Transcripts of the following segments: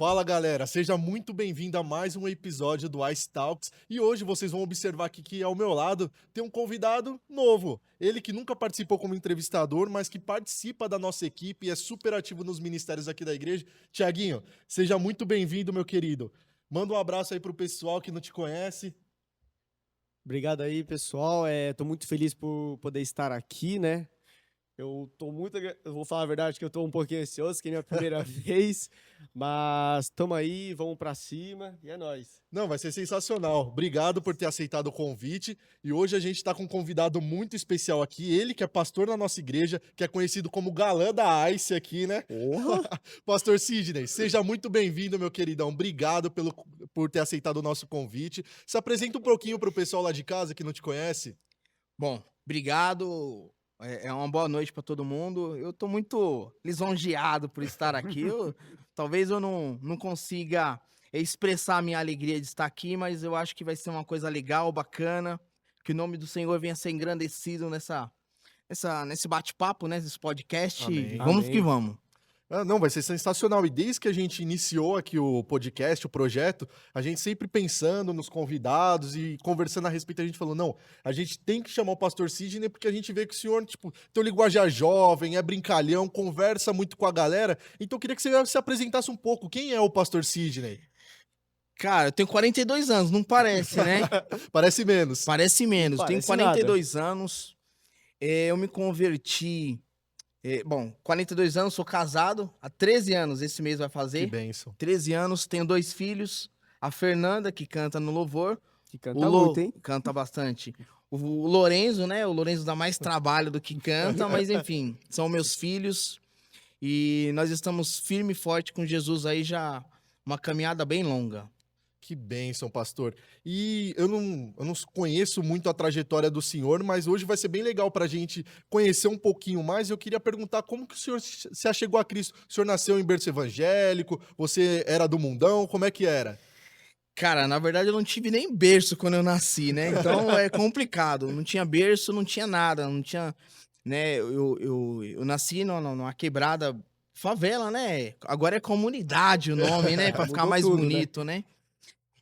Fala galera, seja muito bem-vindo a mais um episódio do Ice Talks e hoje vocês vão observar aqui que ao meu lado tem um convidado novo. Ele que nunca participou como entrevistador, mas que participa da nossa equipe e é super ativo nos ministérios aqui da igreja. Tiaguinho, seja muito bem-vindo, meu querido. Manda um abraço aí pro pessoal que não te conhece. Obrigado aí, pessoal. Tô muito feliz por poder estar aqui, né? Eu vou falar a verdade que eu tô um pouquinho ansioso, que é minha primeira vez, mas tamo aí, vamos pra cima e é nóis. Não, vai ser sensacional. Obrigado por ter aceitado o convite. E hoje a gente está com um convidado muito especial aqui. Ele que é pastor na nossa igreja, que é conhecido como galã da Ice aqui, né? Porra! Pastor Sidney, seja muito bem-vindo, meu queridão. Obrigado por ter aceitado o nosso convite. Se apresenta um pouquinho para o pessoal lá de casa que não te conhece. Bom, obrigado. É uma boa noite para todo mundo. Eu tô muito lisonjeado por estar aqui. Talvez eu não consiga expressar a minha alegria de estar aqui, mas eu acho que vai ser uma coisa legal, bacana. Que o nome do Senhor venha a ser engrandecido nesse bate-papo, né? Nesse podcast. Amém. Vamos Amém. que vamos. Ah, não, vai ser sensacional. E desde que a gente iniciou aqui o podcast, o projeto, a gente sempre pensando nos convidados e conversando a respeito, a gente falou, não, a gente tem que chamar o pastor Sidney porque a gente vê que o senhor, tipo, tem um linguajar jovem, é brincalhão, conversa muito com a galera. Então eu queria que você se apresentasse um pouco. Quem é o pastor Sidney? Cara, eu tenho 42 anos, não parece, né? Parece menos. Parece menos. Tenho parece 42 anos. Eu me converti. Bom, 42 anos, sou casado há 13 anos, esse mês vai Que fazer. bênção. 13 anos, tenho 2 filhos. A Fernanda, que canta no louvor. Que O canta muito, hein? Canta bastante. O Lorenzo, né? O Lorenzo dá mais trabalho do que canta, mas enfim, são meus filhos. E nós estamos firme e forte com Jesus aí já uma caminhada bem longa. Que bênção, pastor. E eu não conheço muito a trajetória do senhor, mas hoje vai ser bem legal para a gente conhecer um pouquinho mais. Eu queria perguntar como que o senhor se achegou a Cristo. O senhor nasceu em berço evangélico? Você era do mundão? Como é que era? Cara, na verdade eu não tive nem berço quando eu nasci, né? Então é complicado. Não tinha berço, não tinha nada, não tinha, né? Eu nasci numa quebrada, favela, né? Agora é comunidade o nome, né? Pra ficar Mudou mais tudo, né? bonito, né?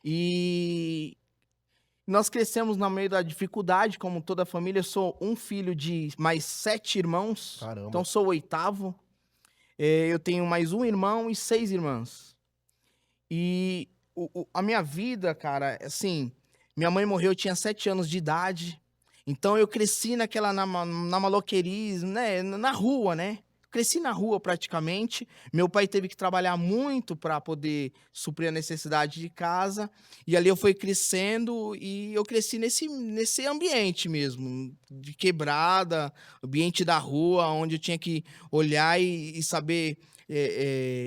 E nós crescemos no meio da dificuldade, como toda a família. Eu sou um filho de mais 7 irmãos, Caramba. então sou o oitavo. Eu tenho mais um irmão e 6 irmãs. E a minha vida, cara, assim, minha mãe morreu, eu tinha 7 anos de idade. Então eu cresci na maloqueirice, né? Na rua, né? Cresci na rua praticamente. Meu pai teve que trabalhar muito para poder suprir a necessidade de casa. E ali eu fui crescendo e eu cresci nesse ambiente mesmo, de quebrada, ambiente da rua, onde eu tinha que olhar e saber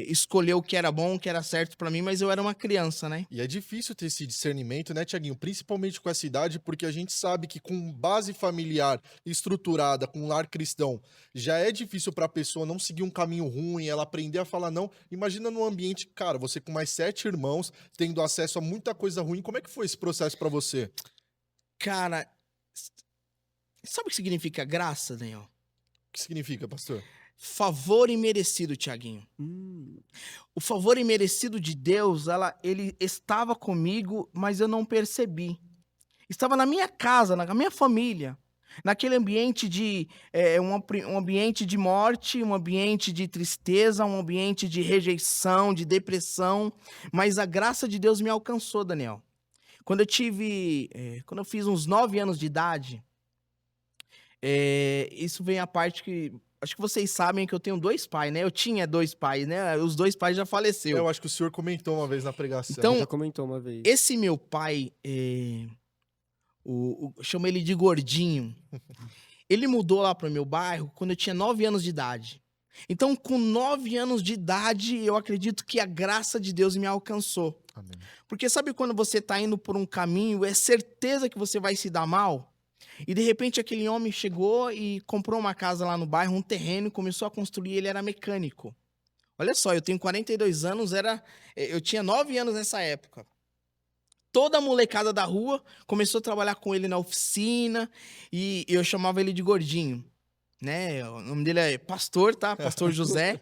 escolher o que era bom, o que era certo para mim, mas eu era uma criança, né? E é difícil ter esse discernimento, né, Tiaguinho? Principalmente com essa idade, porque a gente sabe que com base familiar estruturada, com um lar cristão, já é difícil para a pessoa não seguir um caminho ruim, ela aprender a falar não. Imagina num ambiente, cara, você com mais 7 irmãos, tendo acesso a muita coisa ruim. Como é que foi esse processo para você? Cara, sabe o que significa graça, Daniel? O que significa, pastor? Favor imerecido, Tiaguinho. O favor imerecido de Deus, ele estava comigo, mas eu não percebi. Estava na minha casa, na minha família, naquele ambiente um ambiente de morte, um ambiente de tristeza, um ambiente de rejeição, de depressão, mas a graça de Deus me alcançou, Daniel. Quando eu fiz uns 9 anos de idade, isso vem a parte que acho que vocês sabem que eu tenho 2 pais, né? Eu tinha 2 pais, né? Os 2 pais já faleceram. Eu acho que o senhor comentou uma vez na pregação. Então, Já comentou uma vez. esse meu pai, chamo ele de Gordinho. Ele mudou lá para o meu bairro quando eu tinha 9 anos de idade. Então, com 9 anos de idade, eu acredito que a graça de Deus me alcançou. Amém. Porque sabe quando você está indo por um caminho, é certeza que você vai se dar mal? E de repente aquele homem chegou e comprou uma casa lá no bairro, um terreno, e começou a construir, ele era mecânico. Olha só, eu tenho 42 anos, eu tinha 9 anos nessa época. Toda a molecada da rua começou a trabalhar com ele na oficina e eu chamava ele de Gordinho, né? O nome dele é Pastor, tá? Pastor José.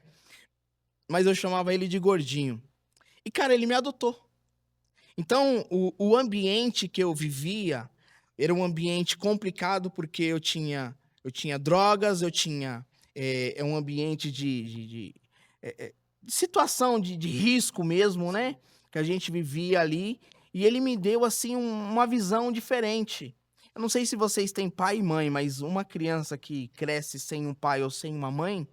Mas eu chamava ele de Gordinho. E, cara, ele me adotou. Então, o ambiente que eu vivia era um ambiente complicado, porque eu tinha drogas, eu tinha um ambiente de situação de risco mesmo, né? Que a gente vivia ali. E ele me deu, assim, uma visão diferente. Eu não sei se vocês têm pai e mãe, mas uma criança que cresce sem um pai ou sem uma mãe,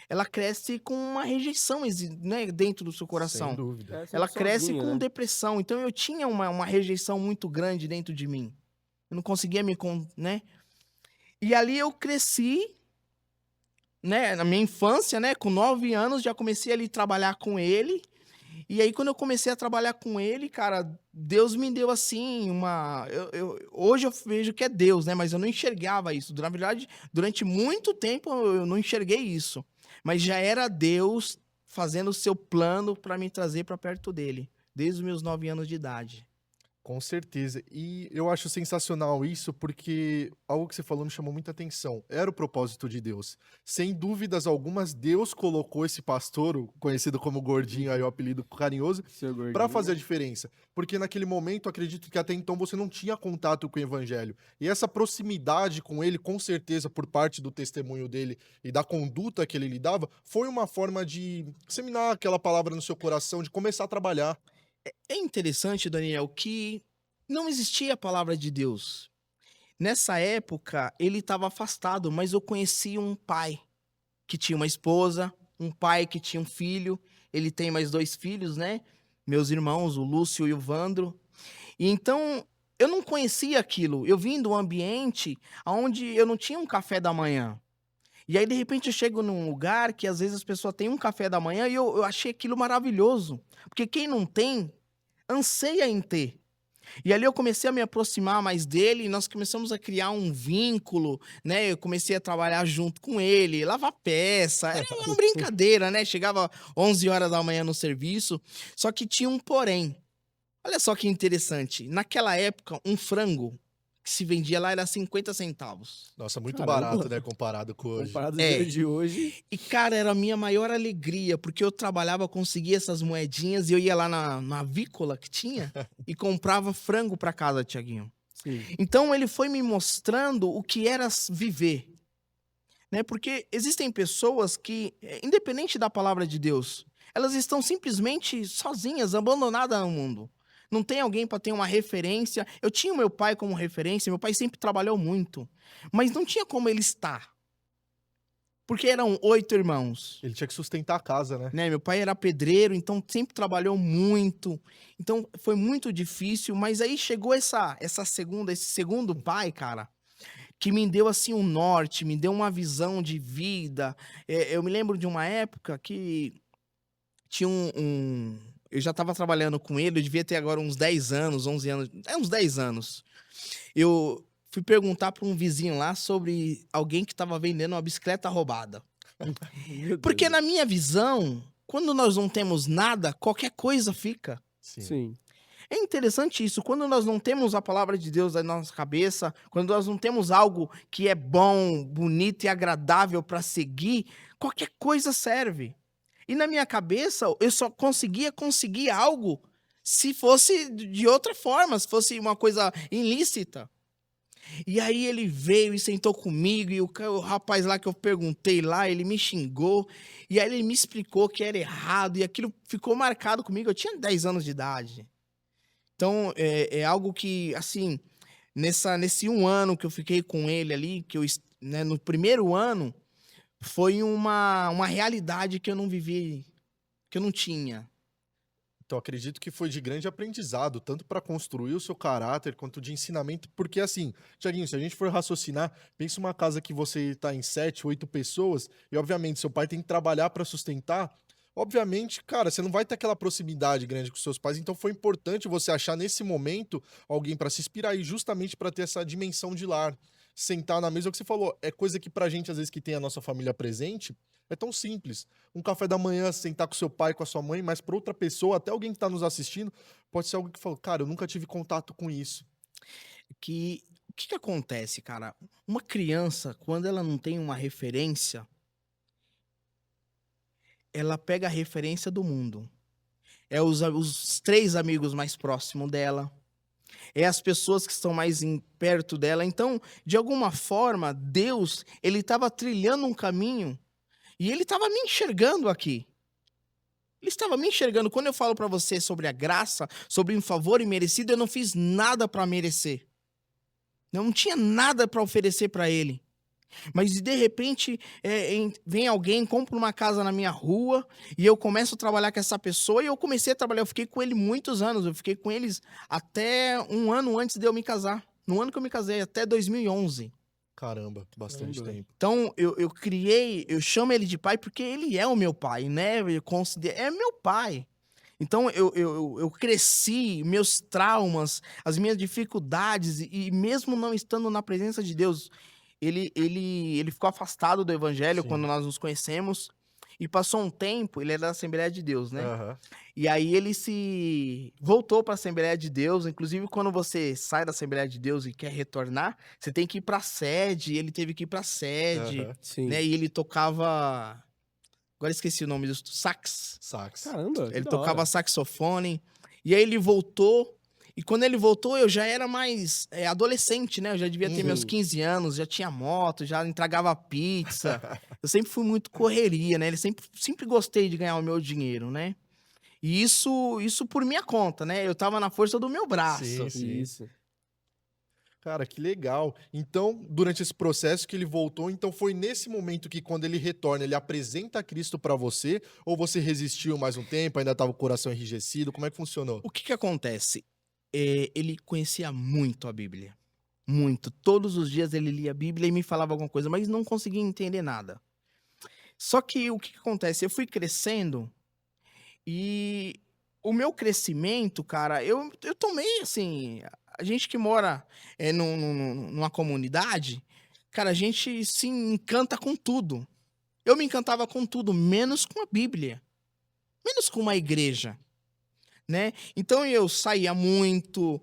ela cresce com uma rejeição, né, dentro do seu Sem coração. dúvida. É Ela sempre cresce sozinho, com né? depressão. Então eu tinha uma rejeição muito grande dentro de mim. Eu não conseguia né? E ali eu cresci, né? Na minha infância, né? Com 9 anos, já comecei ali a trabalhar com ele. E aí, quando eu comecei a trabalhar com ele, cara, Deus me deu assim uma. Hoje eu vejo que é Deus, né? Mas eu não enxergava isso. Na verdade, durante muito tempo eu não enxerguei isso. Mas já era Deus fazendo o seu plano para me trazer para perto dele, desde os meus 9 anos de idade. Com certeza. E eu acho sensacional isso, porque algo que você falou me chamou muita atenção. Era o propósito de Deus. Sem dúvidas algumas, Deus colocou esse pastor, o conhecido como Gordinho, aí o apelido carinhoso, Seu para fazer a gordinho. diferença. Porque naquele momento, acredito que até então você não tinha contato com o evangelho. E essa proximidade com ele, com certeza, por parte do testemunho dele e da conduta que ele lidava, foi uma forma de seminar aquela palavra no seu coração, de começar a trabalhar. É interessante, Daniel, que não existia a palavra de Deus. Nessa época, ele estava afastado, mas eu conheci um pai que tinha uma esposa, um pai que tinha um filho. Ele tem mais 2 filhos, né? Meus irmãos, o Lúcio e o Vandro. E então, eu não conhecia aquilo. Eu vim de um ambiente onde eu não tinha um café da manhã. E aí, de repente, eu chego num lugar que às vezes as pessoas têm um café da manhã e eu achei aquilo maravilhoso. Porque quem não tem, anseia em ter. E ali eu comecei a me aproximar mais dele, e nós começamos a criar um vínculo, né? Eu comecei a trabalhar junto com ele, lavar peça, era uma brincadeira, né? Chegava 11 horas da manhã no serviço, só que tinha um porém. Olha só que interessante, naquela época, um frango que se vendia lá era 50 centavos. Nossa, muito barato, Caramba. né, comparado com hoje. Comparado ao dia É, de hoje. e cara, era a minha maior alegria, porque eu trabalhava, conseguia essas moedinhas e eu ia lá na avícola que tinha e comprava frango para casa, Tiaguinho. Sim. Então ele foi me mostrando o que era viver, né? Porque existem pessoas que, independente da palavra de Deus, elas estão simplesmente sozinhas, abandonadas no mundo. Não tem alguém para ter uma referência. Eu tinha o meu pai como referência, meu pai sempre trabalhou muito, mas não tinha como ele estar, porque eram 8 irmãos. Ele tinha que sustentar a casa, né? Né? Meu pai era pedreiro, então sempre trabalhou muito. Então foi muito difícil, mas aí chegou esse segundo pai, cara, que me deu assim um norte, me deu uma visão de vida. Eu me lembro de uma época que tinha eu já estava trabalhando com ele, eu devia ter agora uns 10 anos, 11 anos, uns 10 anos. Eu fui perguntar para um vizinho lá sobre alguém que estava vendendo uma bicicleta roubada. Meu Porque Deus. na minha visão, quando nós não temos nada, qualquer coisa fica. Sim. Sim. É interessante isso, quando nós não temos a palavra de Deus na nossa cabeça, quando nós não temos algo que é bom, bonito e agradável para seguir, qualquer coisa serve. E na minha cabeça, eu só conseguir algo se fosse de outra forma, se fosse uma coisa ilícita. E aí ele veio e sentou comigo, e o rapaz lá que eu perguntei lá, ele me xingou, e aí ele me explicou que era errado, e aquilo ficou marcado comigo. Eu tinha 10 anos de idade. Então, é algo que, assim, nesse 1 ano que eu fiquei com ele ali, né, no primeiro ano, foi uma realidade que eu não vivi, que eu não tinha. Então, acredito que foi de grande aprendizado, tanto para construir o seu caráter, quanto de ensinamento, porque assim, Tiaguinho, se a gente for raciocinar, pensa uma casa que você está em 7, 8 pessoas, e obviamente seu pai tem que trabalhar para sustentar, obviamente, cara, você não vai ter aquela proximidade grande com seus pais, então foi importante você achar nesse momento alguém para se inspirar e justamente para ter essa dimensão de lar. Sentar na mesa, é o que você falou, é coisa que pra gente, às vezes, que tem a nossa família presente, é tão simples. Um café da manhã, sentar com seu pai, com a sua mãe, mas para outra pessoa, até alguém que tá nos assistindo, pode ser algo que fala, cara, eu nunca tive contato com isso. O que acontece, cara? Uma criança, quando ela não tem uma referência, ela pega a referência do mundo. é os 3 amigos mais próximos dela, é as pessoas que estão mais perto dela. Então, de alguma forma, Deus, ele estava trilhando um caminho e ele estava me enxergando aqui. Ele estava me enxergando. Quando eu falo para você sobre a graça, sobre um favor imerecido, eu não fiz nada para merecer. Eu não tinha nada para oferecer para ele. Mas de repente vem alguém, compra uma casa na minha rua e eu começo a trabalhar com essa pessoa e eu comecei a trabalhar. Eu fiquei com ele muitos anos. Eu fiquei com eles até um ano antes de eu me casar. No ano que eu me casei, até 2011. Caramba, bastante Caramba. tempo. Então eu chamo ele de pai porque ele é o meu pai, né? É meu pai. Então eu cresci, meus traumas, as minhas dificuldades, e mesmo não estando na presença de Deus, ele ficou afastado do evangelho Sim. quando nós nos conhecemos. E passou um tempo, ele era da Assembleia de Deus, né? Aham. E aí ele se voltou para a Assembleia de Deus. Inclusive, quando você sai da Assembleia de Deus e quer retornar, você tem que ir para a sede. Ele teve que ir para a sede, Aham. Sim. né? E ele tocava. Agora esqueci o nome do sax. Sax. Caramba, que Ele da tocava hora. saxofone. E aí ele voltou. E quando ele voltou, eu já era mais adolescente, né? Eu já devia ter meus Uhum. 15 anos, já tinha moto, já entregava pizza. Eu sempre fui muito correria, né? Ele sempre gostei de ganhar o meu dinheiro, né? E isso por minha conta, né? Eu tava na força do meu braço. Sim, sim. Isso. Cara, que legal. Então, durante esse processo que ele voltou, então foi nesse momento que quando ele retorna, ele apresenta Cristo pra você, ou você resistiu mais um tempo, ainda tava com o coração enrijecido, como é que funcionou? O que que acontece? Ele conhecia muito a Bíblia. Muito. Todos os dias ele lia a Bíblia e me falava alguma coisa, mas não conseguia entender nada. Só que o que que acontece? Eu fui crescendo e o meu crescimento, cara, eu tomei assim. A gente que mora numa comunidade, cara, a gente se encanta com tudo. Eu me encantava com tudo, menos com a Bíblia, menos com uma igreja, né? Então eu saía muito,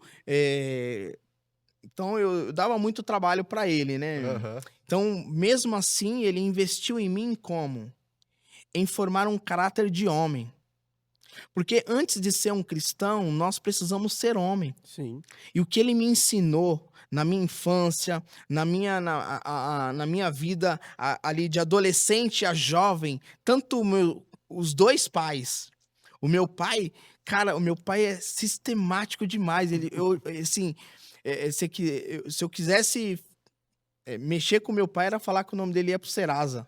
então eu dava muito trabalho para ele, né? Aham. Então, mesmo assim, ele investiu em mim como? Em formar um caráter de homem. Porque antes de ser um cristão, nós precisamos ser homem. Sim. E o que ele me ensinou na minha infância, na minha vida ali de adolescente a jovem, tanto os 2 pais. O meu pai, cara, o meu pai é sistemático demais. Assim, se eu quisesse mexer com meu pai, era falar que o nome dele ia pro Serasa.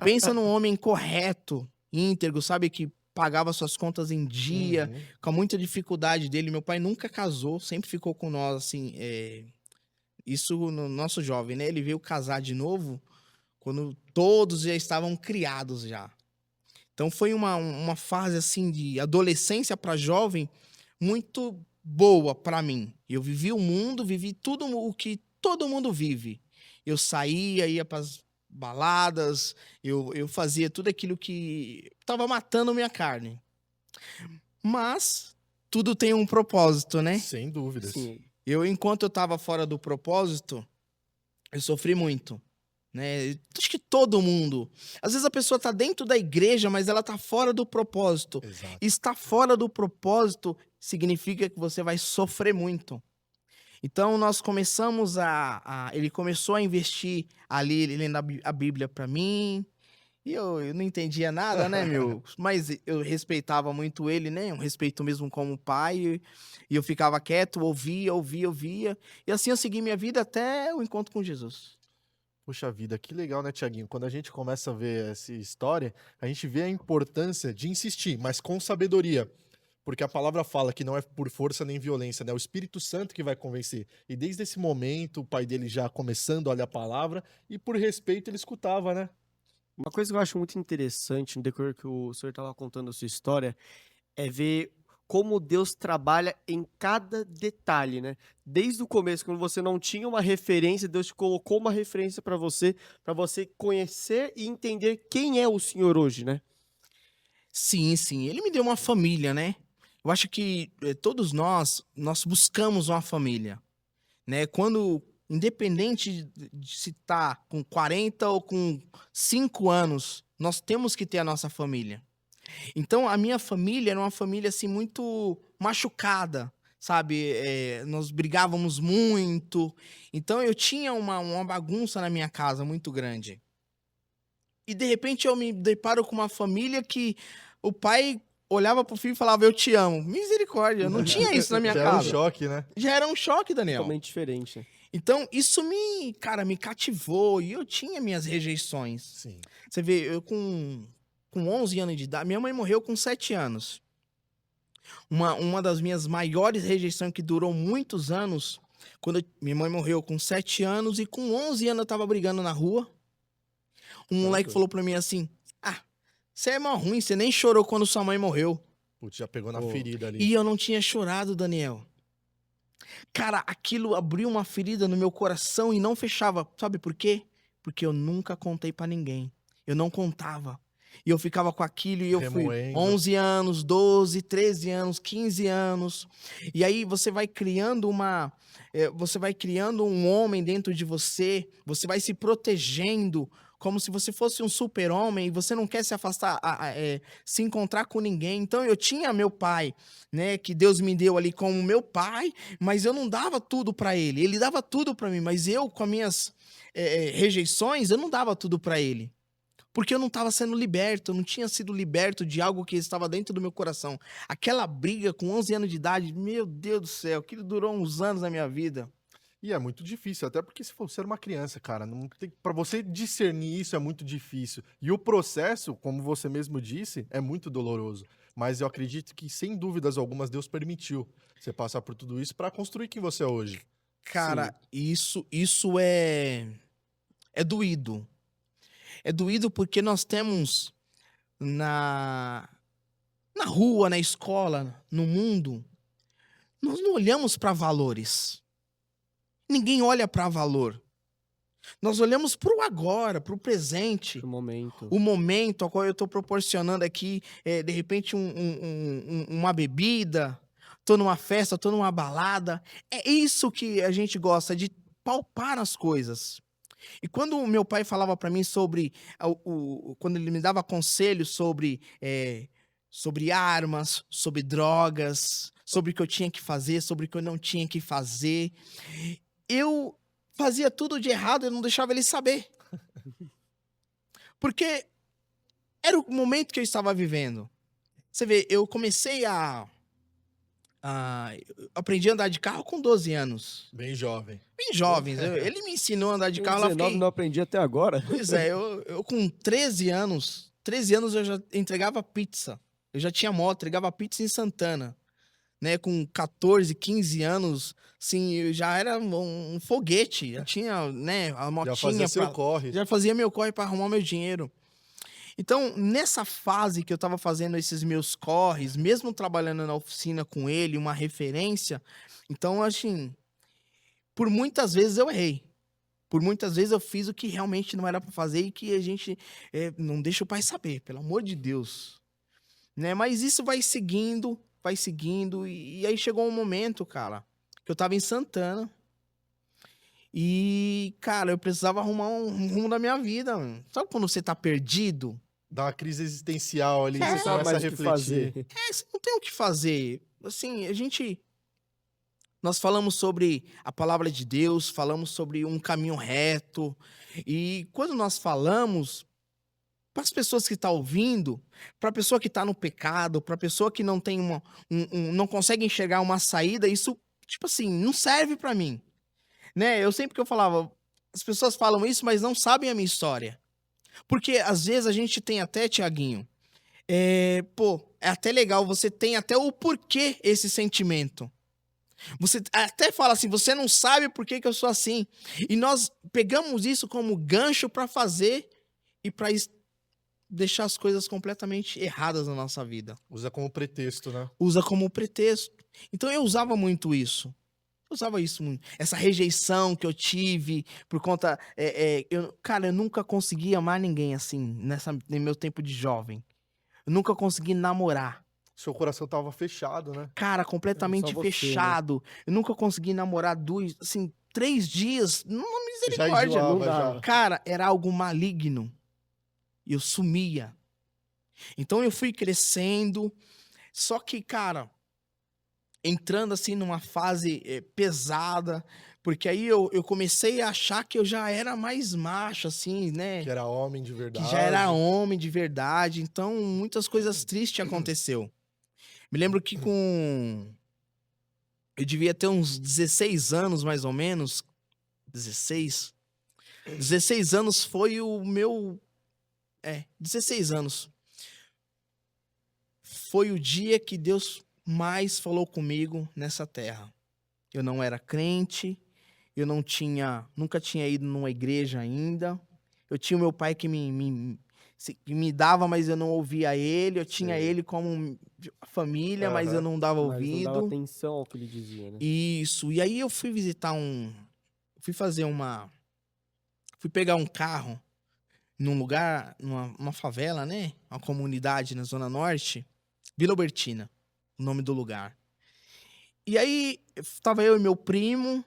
Pensa num homem correto, íntegro, sabe, que pagava suas contas em dia, Uhum. com muita dificuldade dele. Meu pai nunca casou, sempre ficou com nós, assim, isso no nosso jovem, né? Ele veio casar de novo quando todos já estavam criados já. Então foi uma fase, assim, de adolescência para jovem muito boa para mim. Eu vivi o mundo, vivi tudo o que todo mundo vive. Eu saía, ia pras baladas, eu fazia tudo aquilo que tava matando minha carne. Mas tudo tem um propósito, né? Sem dúvidas. Sim. Enquanto eu tava fora do propósito, eu sofri muito, né? Acho que todo mundo. Às vezes a pessoa tá dentro da igreja, mas ela tá fora do propósito. Exato. Estar fora do propósito significa que você vai sofrer muito. Então nós começamos ele começou a investir ali, lendo a Bíblia para mim. E eu não entendia nada, né, meu? Mas eu respeitava muito ele, né? Um respeito mesmo como pai. E eu ficava quieto, ouvia. E assim eu segui minha vida até o encontro com Jesus. Puxa vida, que legal, né, Tiaguinho? Quando a gente começa a ver essa história, a gente vê a importância de insistir, mas com sabedoria. Porque a palavra fala que não é por força nem violência, né? É o Espírito Santo que vai convencer. E desde esse momento, o pai dele já começando a ler a palavra, e por respeito ele escutava, né? Uma coisa que eu acho muito interessante no decorrer que o senhor estava contando a sua história é ver como Deus trabalha em cada detalhe, né? Desde o começo, quando você não tinha uma referência, Deus te colocou uma referência para você conhecer e entender quem é o Senhor hoje, né? Sim, sim. Ele me deu uma família, né? Eu acho que todos nós buscamos uma família, né? Independente de se tá com 40 ou com 5 anos, nós temos que ter a nossa família. Então, a minha família era uma família, assim, muito machucada, sabe? Nós brigávamos muito. Então, eu tinha uma bagunça na minha casa muito grande. E, de repente, eu me deparo com uma família que o pai olhava pro filho e falava, eu te amo. Misericórdia, eu não tinha isso na minha Já era um casa. choque, né? Já era um choque, Daniel. Totalmente diferente, né? Então, isso cara, me cativou. E eu tinha minhas rejeições. Sim. Você vê, eu com 11 anos de idade, minha mãe morreu com 7 anos. Uma das minhas maiores rejeições que durou muitos anos, minha mãe morreu com 7 anos e com 11 anos eu tava brigando na rua. Um moleque falou pra mim assim, você é mó ruim, você nem chorou quando sua mãe morreu. Putz, já pegou na Pô. ferida ali. E eu não tinha chorado, Daniel. Cara, aquilo abriu uma ferida no meu coração e não fechava. Sabe por quê? Porque eu nunca contei pra ninguém. Eu não contava. E eu ficava com aquilo e eu fui Remoendo. 11 anos, 12, 13 anos, 15 anos. E aí você vai criando você vai criando um homem dentro de você, você vai se protegendo como se você fosse um super-homem e você não quer se afastar, se encontrar com ninguém. Então eu tinha meu pai, né, que Deus me deu ali como meu pai, mas eu não dava tudo pra ele. Ele dava tudo pra mim, mas eu com as minhas rejeições, eu não dava tudo pra ele. Porque eu não estava sendo liberto, eu não tinha sido liberto de algo que estava dentro do meu coração. Aquela briga com 11 anos de idade, meu Deus do céu, aquilo durou uns anos na minha vida. E é muito difícil, até porque se você era uma criança, cara, não tem, para você discernir isso é muito difícil. E o processo, como você mesmo disse, é muito doloroso. Mas eu acredito que, sem dúvidas algumas, Deus permitiu você passar por tudo isso para construir quem você é hoje. Cara, isso é doído. É doído porque nós temos na rua, na escola, no mundo, nós não olhamos para valores. Ninguém olha para valor. Nós olhamos para o agora, para o presente. Pro momento. O momento ao qual eu estou proporcionando aqui, de repente, uma bebida, estou numa festa, estou numa balada. É isso que a gente gosta, de palpar as coisas. E quando o meu pai falava para mim sobre, quando ele me dava conselhos sobre armas, sobre drogas, sobre o que eu tinha que fazer, sobre o que eu não tinha que fazer, eu fazia tudo de errado, eu não deixava ele saber. Porque era o momento que eu estava vivendo. Você vê, eu comecei eu aprendi a andar de carro com 12 anos. Bem jovem. Bem jovens. Ele me ensinou a andar de Com carro. 19 não aprendi até agora. Pois é, eu com 13 anos eu já entregava pizza. Eu já tinha moto, entregava pizza em Santana. Né, com 14, 15 anos, assim, eu já era um foguete. Já tinha, né, a motinha. Já fazia seu corre. Já fazia meu corre para arrumar meu dinheiro. Então, nessa fase que eu tava fazendo esses meus corres, mesmo trabalhando na oficina com ele, uma referência, então, assim, por muitas vezes eu errei. Por muitas vezes eu fiz o que realmente não era para fazer e que a gente não deixa o pai saber, pelo amor de Deus. Né? Mas isso vai seguindo, e aí chegou um momento, cara, que eu tava em Santana e, cara, eu precisava arrumar um rumo da minha vida. Mano. Sabe quando você tá perdido? Dá uma crise existencial ali, você Sabe começa a mais o que refletir. fazer. Você não tem o que fazer. Assim, nós falamos sobre a palavra de Deus, falamos sobre um caminho reto, e quando nós falamos, para as pessoas que estão ouvindo, para a pessoa que está no pecado, para a pessoa que não tem não consegue enxergar uma saída, isso, tipo assim, não serve para mim. Né? Eu sempre que eu falava, as pessoas falam isso, mas não sabem a minha história. Porque às vezes a gente tem até, Tiaguinho, é até legal, você tem até o porquê esse sentimento. Você até fala assim, você não sabe por que eu sou assim. E nós pegamos isso como gancho para fazer e para deixar as coisas completamente erradas na nossa vida. Usa como pretexto, né? Usa como pretexto. Então eu usava muito isso. Essa rejeição que eu tive por conta... Cara, eu nunca consegui amar ninguém assim, no meu tempo de jovem. Eu nunca consegui namorar. Seu coração tava fechado, né? Cara, completamente Só você, fechado. Né? Eu nunca consegui namorar 3 dias. Não, Já misericórdia. enjoava, não dava. já. Cara, era algo maligno. E eu sumia. Então eu fui crescendo, só que, cara, entrando assim numa fase pesada, porque aí eu comecei a achar que eu já era mais macho, assim, né? Que era homem de Que já era verdade. homem de verdade, então muitas coisas tristes aconteceu. Me lembro que eu devia ter uns 16 anos, mais ou menos, 16. 16 anos foi o meu... 16 anos. Foi o dia que Deus mais falou comigo nessa terra. Eu não era crente, eu nunca tinha ido numa igreja ainda. Eu tinha o meu pai que que me dava, mas eu não ouvia ele. Eu tinha Sei. ele como família, mas eu não dava Mas não dava ouvido. atenção ao que ele dizia, né? Isso. E aí eu fui visitar fui pegar um carro num lugar, numa favela, né? Uma comunidade na Zona Norte. Vila Albertina, o nome do lugar. E aí, tava eu e meu primo,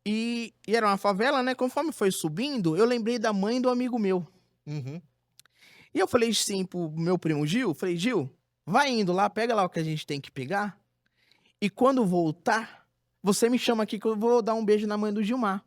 e era uma favela, né? Conforme foi subindo, eu lembrei da mãe do amigo meu. Uhum. E eu falei assim pro meu primo Gil, falei, Gil, vai indo lá, pega lá o que a gente tem que pegar, e quando voltar, você me chama aqui que eu vou dar um beijo na mãe do Gilmar.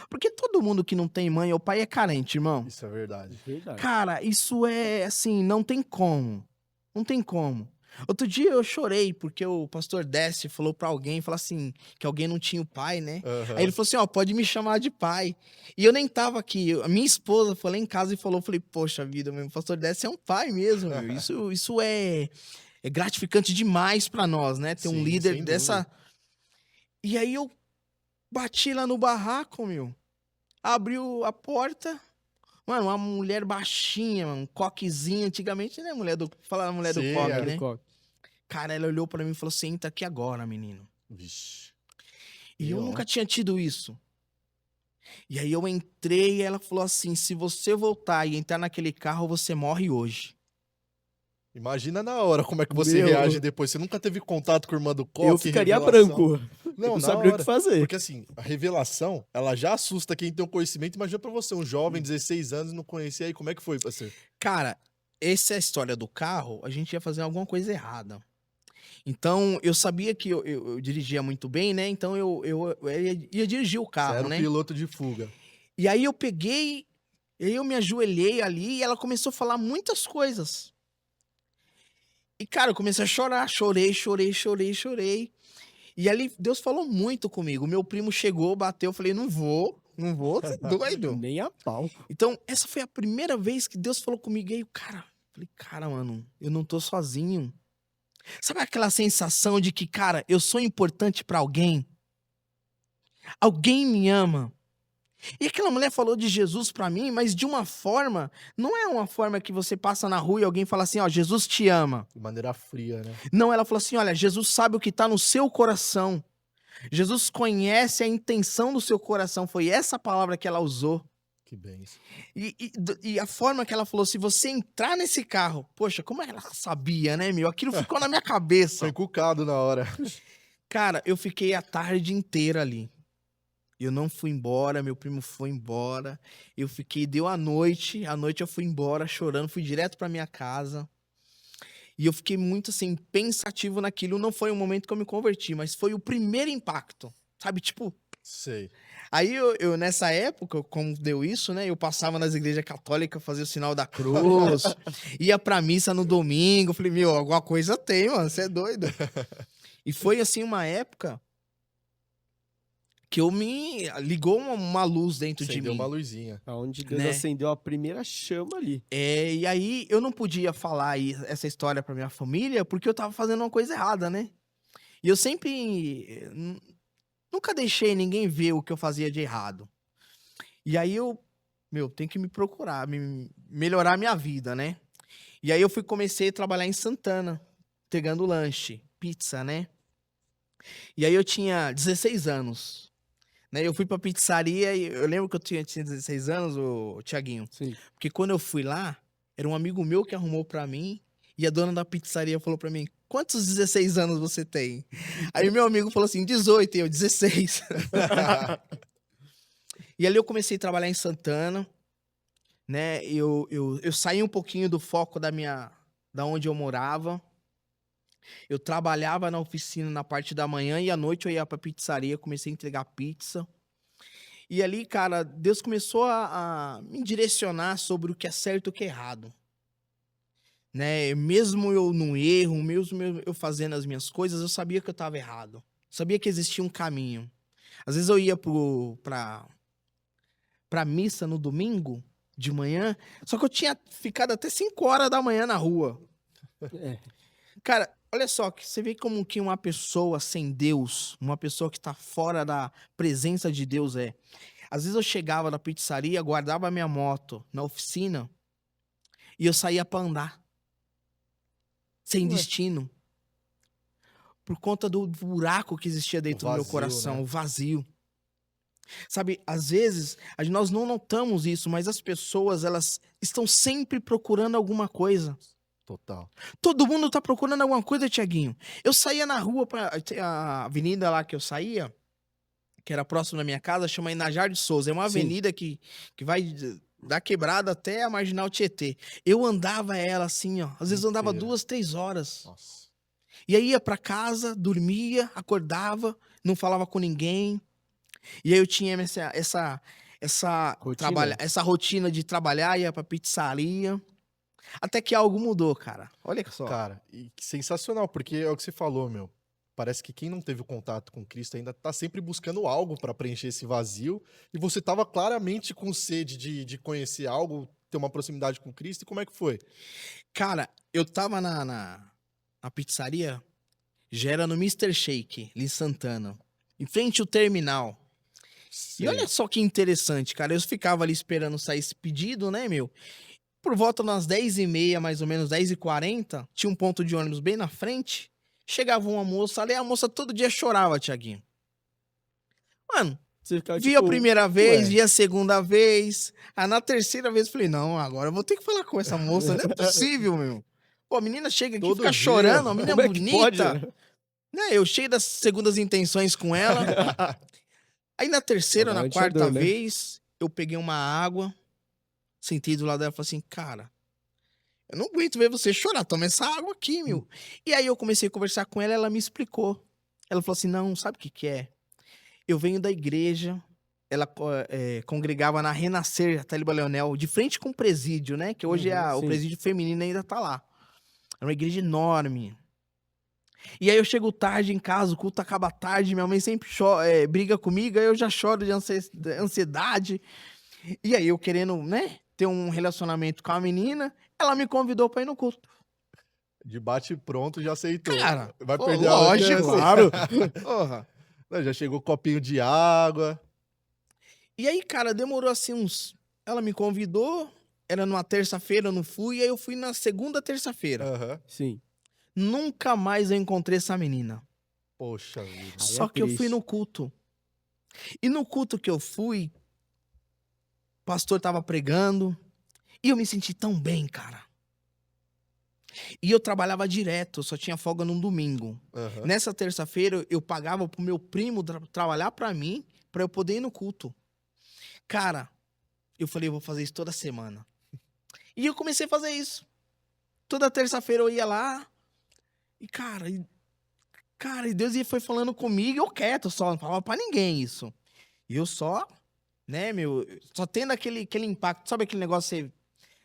Porque todo mundo que não tem mãe ou pai é carente, irmão. Isso é verdade. Verdade. Cara, isso é assim, não tem como. Não tem como. Outro dia eu chorei porque o pastor Décio falou pra alguém, falou assim, que alguém não tinha o pai, né? Aham. Aí ele falou assim, ó, pode me chamar de pai. E eu nem tava aqui. A minha esposa foi lá em casa e falou, falei, poxa vida, meu, o pastor Décio é um pai mesmo, meu. Isso é gratificante demais pra nós, né? Ter um Sim, líder sem dessa... E aí eu bati lá no barraco, meu. Abriu a porta... Mano, uma mulher baixinha, mano, um coquezinho. Antigamente, né, falar mulher do Sim, coque, é. né? Coque. Cara, ela olhou pra mim e falou assim, entra aqui agora, menino. Vixe. E E eu ó. nunca tinha tido isso. E aí eu entrei e ela falou assim, se você voltar e entrar naquele carro, você morre hoje. Imagina na hora como é que você Meu, reage depois. Você nunca teve contato com a irmã do Coque? eu ficaria revelação? branco. Eu Não, não na sabia o que hora. fazer. Porque assim, a revelação, ela já assusta quem tem o conhecimento. Imagina pra você, um jovem, 16 anos, não conhecia aí. Como é que foi, parceiro? Cara, essa é a história do carro, a gente ia fazer alguma coisa errada. Então, eu sabia que eu dirigia muito bem, né? Então, eu ia dirigir o Você carro, era o né? piloto de fuga. E aí eu peguei, e aí eu me ajoelhei ali e ela começou a falar muitas coisas. E, cara, eu comecei a chorar, chorei. E ali Deus falou muito comigo. Meu primo chegou, bateu, eu falei, não vou, tá doido. Nem a pau. Então, essa foi a primeira vez que Deus falou comigo. E aí, falei, cara, mano, eu não tô sozinho. Sabe aquela sensação de que, cara, eu sou importante pra alguém? Alguém me ama. E aquela mulher falou de Jesus pra mim, mas de uma forma, não é uma forma que você passa na rua e alguém fala assim, ó, Jesus te ama. De maneira fria, né? Não, ela falou assim, olha, Jesus sabe o que tá no seu coração. Jesus conhece a intenção do seu coração. Foi essa palavra que ela usou. Que benção. E a forma que ela falou, se você entrar nesse carro, poxa, como ela sabia, né, meu? Aquilo ficou na minha Foi cabeça. encucado na hora. Cara, eu fiquei a tarde inteira ali. Eu não fui embora, meu primo foi embora. Eu fiquei, deu a noite eu fui embora chorando, fui direto pra minha casa. E eu fiquei muito, assim, pensativo naquilo. Não foi um momento que eu me converti, mas foi o primeiro impacto, sabe? Tipo, Sei. aí eu nessa época, como deu isso, né? Eu passava nas igrejas católicas, fazia o sinal da cruz, ia pra missa no domingo. Falei, meu, alguma coisa tem, mano, você é doido. E foi, assim, uma época que ligou uma luz dentro de Acendeu mim. uma luzinha. Aonde Deus Né? acendeu a primeira chama ali. E aí eu não podia falar essa história pra minha família porque eu tava fazendo uma coisa errada, né? E eu sempre nunca deixei ninguém ver o que eu fazia de errado. E aí tenho que me procurar, melhorar a minha vida, né? E aí comecei a trabalhar em Santana, entregando lanche, pizza, né? E aí eu tinha 16 anos. Né? Eu fui pra pizzaria e eu lembro que eu tinha 16 anos, o Thiaguinho. Sim. Porque quando eu fui lá, era um amigo meu que arrumou pra mim e a dona da pizzaria falou pra mim, quantos 16 anos você tem? Aí meu amigo falou assim, 18, e eu, 16. E ali eu comecei a trabalhar em Santana, né? Eu saí um pouquinho do foco da minha da onde eu morava. Eu trabalhava na oficina na parte da manhã e à noite eu ia pra pizzaria, comecei a entregar pizza. E ali, cara, Deus começou a me direcionar sobre o que é certo e o que é errado. Né? Mesmo eu no erro, mesmo eu fazendo as minhas coisas, eu sabia que eu estava errado. Sabia que existia um caminho. Às vezes eu ia pra missa no domingo, de manhã, só que eu tinha ficado até 5 horas da manhã na rua. É. Cara, olha só, que você vê como que uma pessoa sem Deus, uma pessoa que tá fora da presença de Deus é. Às vezes eu chegava na pizzaria, guardava a minha moto na oficina e eu saía pra andar, sem Ué. destino. Por conta do buraco que existia dentro do meu vazio, coração, né? o vazio. Sabe, às vezes, nós não notamos isso, mas as pessoas, elas estão sempre procurando alguma coisa. Total. Todo mundo tá procurando alguma coisa, Tiaguinho. Eu saía na rua, a avenida lá que eu saía, que era próximo da minha casa, chama Inajar de Souza. É uma Sim. avenida que vai da Quebrada até a Marginal Tietê. Eu andava ela assim, ó. Às vezes eu andava Inteira. 2, 3 horas. Nossa. E aí ia pra casa, dormia, acordava, não falava com ninguém. E aí eu tinha Rotina? essa rotina de trabalhar, ia pra pizzaria. Até que algo mudou, cara. Olha só. Cara, e que sensacional, porque é o que você falou, meu. Parece que quem não teve o contato com Cristo ainda tá sempre buscando algo pra preencher esse vazio. E você tava claramente com sede de conhecer algo, ter uma proximidade com Cristo. E como é que foi? Cara, eu tava na pizzaria, já era no Mr. Shake, ali em Santana, em frente ao terminal. E olha Sei. só que interessante, cara. Eu ficava ali esperando sair esse pedido, né, meu? Por volta das 10h30, mais ou menos, 10h40, tinha um ponto de ônibus bem na frente. Chegava uma moça ali, a moça todo dia chorava, Tiaguinho. Mano, Você ficava vi a tipo, primeira vez, ué. vi a segunda vez. Aí na terceira vez eu falei, não, agora eu vou ter que falar com essa moça, não é possível, meu. Pô, a menina chega aqui e Todo fica dia. chorando, a menina Como é que pode? bonita. Né? Eu cheio das segundas intenções com ela. Aí na terceira, Dá na uma quarta enxador, né? vez, eu peguei uma água, sentei do lado dela e falei assim, cara, eu não aguento ver você chorar, toma essa água aqui, meu. E aí eu comecei a conversar com ela, ela me explicou. Ela falou assim, não, sabe o que que é? Eu venho da igreja, ela congregava na Renascer, Taliba Leonel, de frente com o presídio, né? Que hoje o Sim. presídio feminino ainda tá lá. É uma igreja enorme. E aí eu chego tarde em casa, o culto acaba tarde, minha mãe sempre briga comigo, aí eu já choro de ansiedade. E aí eu querendo, né, ter um relacionamento com a menina, ela me convidou pra ir no culto. De bate pronto, já aceitou. Cara, Vai pô, perder a lógico. chance. Claro. Porra. Já chegou copinho de água. E aí, cara, demorou assim uns... Ela me convidou, era numa terça-feira, eu não fui, aí eu fui na segunda terça-feira. Aham. Sim. Nunca mais eu encontrei essa menina. Poxa vida. Aí Só é que eu fui triste. no culto. E no culto que eu fui, o pastor tava pregando, e eu me senti tão bem, cara. E eu trabalhava direto, eu só tinha folga num domingo. Aham. Nessa terça-feira, eu pagava pro meu primo trabalhar pra mim, pra eu poder ir no culto. Cara, eu falei, eu vou fazer isso toda semana. E eu comecei a fazer isso. Toda terça-feira eu ia lá, e cara, e Deus foi falando comigo, eu quieto só, não falava pra ninguém isso. E eu só, né, meu, só tendo aquele impacto, sabe aquele negócio,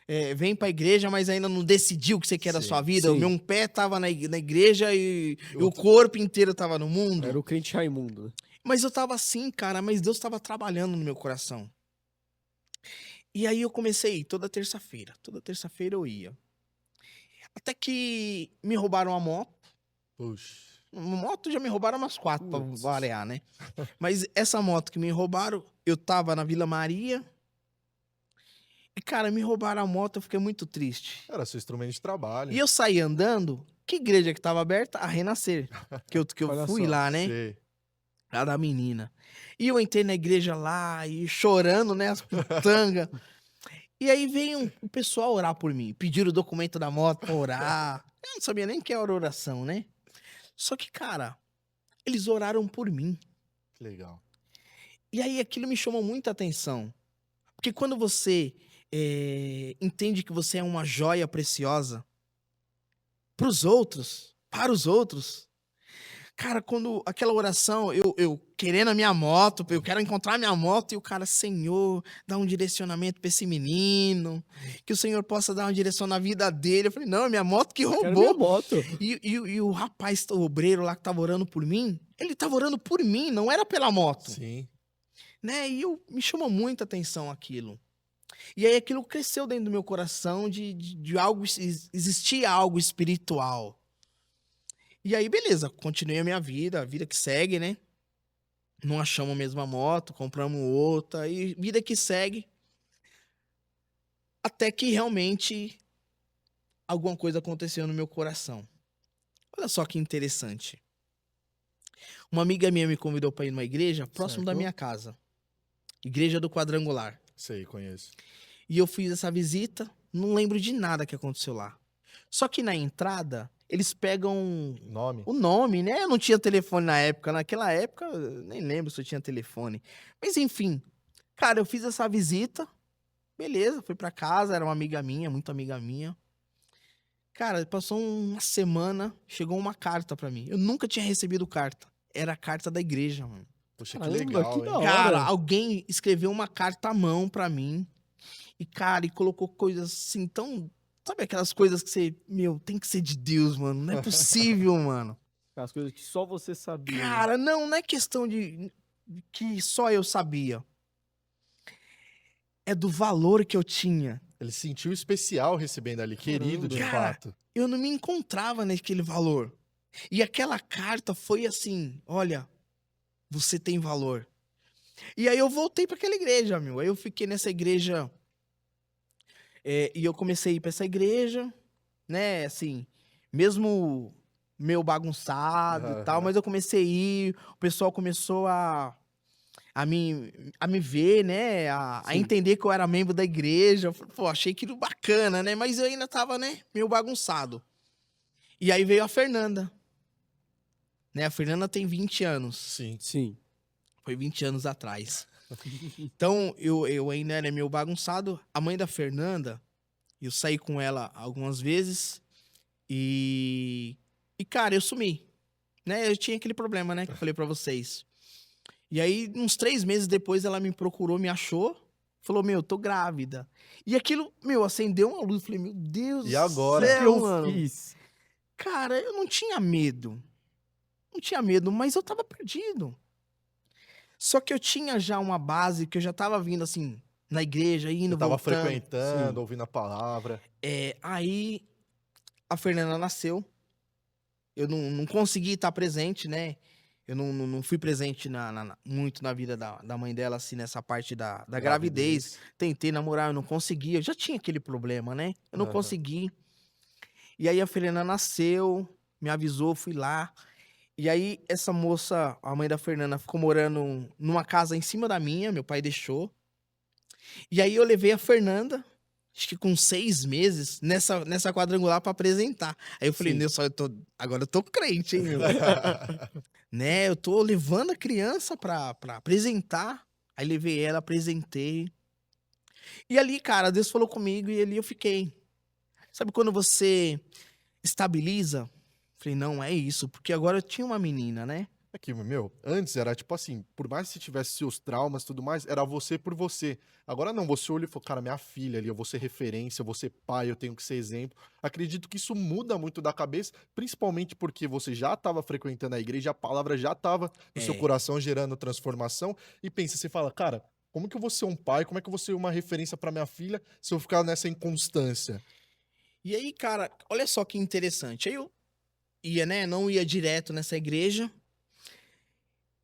você vem pra igreja, mas ainda não decidiu o que você quer da Sim, sua vida? O sim. meu pé tava na igreja e o corpo inteiro tava no mundo. Era o crente Raimundo, né? Mas eu tava assim, cara, mas Deus tava trabalhando no meu coração. E aí eu comecei a ir toda terça-feira eu ia. Até que me roubaram a moto. Puxa. Moto já me roubaram umas 4 pra Putz. variar, né? Mas essa moto que me roubaram, eu tava na Vila Maria. E, cara, me roubaram a moto, eu fiquei muito triste. Era seu instrumento de trabalho. E eu saí andando, que igreja que tava aberta? A Renascer. Que eu Olha fui só. lá, né? Sei. Lá da menina. E eu entrei na igreja lá, e chorando, né? As pitangas. E aí veio o pessoal orar por mim. Pediram o documento da moto pra orar. Eu não sabia nem o que era oração, né? Só que, cara, eles oraram por mim. Que legal. E aí aquilo me chamou muita atenção. Porque quando você entende que você é uma joia preciosa, pros outros, para os outros. Cara, quando aquela oração, eu querendo a minha moto, eu quero encontrar a minha moto, e o cara, Senhor, dá um direcionamento pra esse menino, que o Senhor possa dar uma direção na vida dele. Eu falei, não, é minha moto que Quero minha roubou. moto. E o rapaz, o obreiro lá que tava orando por mim, ele tava orando por mim, não era pela moto. Sim. Né? E me chamou muita atenção aquilo. E aí aquilo cresceu dentro do meu coração de algo, existia algo espiritual. E aí, beleza, continuei a vida que segue, né? Não achamos a mesma moto, compramos outra, e vida que segue. Até que realmente alguma coisa aconteceu no meu coração. Olha só que interessante. Uma amiga minha me convidou para ir numa igreja próximo da Certo. minha casa. Igreja do Quadrangular. Sei, conheço. E eu fiz essa visita, não lembro de nada que aconteceu lá. Só que na entrada, eles pegam Nome? o nome, né? Eu não tinha telefone na época. Naquela época, eu nem lembro se eu tinha telefone. Mas enfim, cara, eu fiz essa visita. Beleza, fui pra casa, era uma amiga minha, muito amiga minha. Cara, passou uma semana, chegou uma carta pra mim. Eu nunca tinha recebido carta. Era a carta da igreja, mano. Poxa, que Caramba, legal, que hein? da hora. Cara, alguém escreveu uma carta à mão pra mim. E, cara, e colocou coisas assim tão... Sabe aquelas coisas que você... Meu, tem que ser de Deus, mano. Não é possível, mano. As coisas que só você sabia. né? Cara, não é questão de que só eu sabia. É do valor que eu tinha. Ele se sentiu especial recebendo ali, querido de Caramba. Cara, fato. Eu não me encontrava naquele valor. E aquela carta foi assim, olha, você tem valor. E aí eu voltei para aquela igreja, meu. Aí eu fiquei nessa igreja... e eu comecei a ir pra essa igreja, né, assim, mesmo meio bagunçado e tal, Aham. mas eu comecei a ir, o pessoal começou a me ver, né, a Sim. entender que eu era membro da igreja. Eu falei, pô, achei aquilo bacana, né, mas eu ainda tava, né, meio bagunçado. E aí veio a Fernanda, né, a Fernanda tem 20 anos, Sim. Sim. foi 20 anos atrás. Então, eu ainda era meio bagunçado. A mãe da Fernanda, eu saí com ela algumas vezes e cara, eu sumi, né? Eu tinha aquele problema, né, que eu falei pra vocês. E aí, uns 3 meses depois, ela me procurou, me achou, falou, meu, tô grávida. E aquilo, meu, acendeu uma luz. Eu falei, meu Deus E do agora? O que céu, eu mano. fiz? Cara, eu não tinha medo. Não tinha medo, mas eu tava perdido. Só que eu tinha já uma base, que eu já tava vindo, assim, na igreja, indo, Eu tava voltando. frequentando, Sim. ouvindo a palavra. Aí a Fernanda nasceu. Eu não consegui estar presente, né? Eu não fui presente muito na vida da mãe dela, assim, nessa parte da gravidez. Tentei namorar, eu não consegui. Eu já tinha aquele problema, né? Eu não Aham. consegui. E aí a Fernanda nasceu, me avisou, fui lá. E aí essa moça, a mãe da Fernanda, ficou morando numa casa em cima da minha, meu pai deixou. E aí eu levei a Fernanda, acho que com 6 meses, nessa quadrangular pra apresentar. Aí eu falei, Sim. Deus, agora eu tô crente, hein, meu? Né, eu tô levando a criança pra apresentar. Aí levei ela, apresentei. E ali, cara, Deus falou comigo e ali eu fiquei. Sabe quando você estabiliza? Falei, não, é isso, porque agora eu tinha uma menina, né? Aqui, meu, antes era tipo assim, por mais que você tivesse seus traumas e tudo mais, era você por você. Agora não, você olha e fala, cara, minha filha ali, eu vou ser referência, eu vou ser pai, eu tenho que ser exemplo. Acredito que isso muda muito da cabeça, principalmente porque você já estava frequentando a igreja, a palavra já estava no seu É. coração gerando transformação, e pensa, você fala, cara, como que eu vou ser um pai, como é que eu vou ser uma referência para minha filha se eu ficar nessa inconstância? E aí, cara, olha só que interessante. Aí eu ia, né? Não ia direto nessa igreja.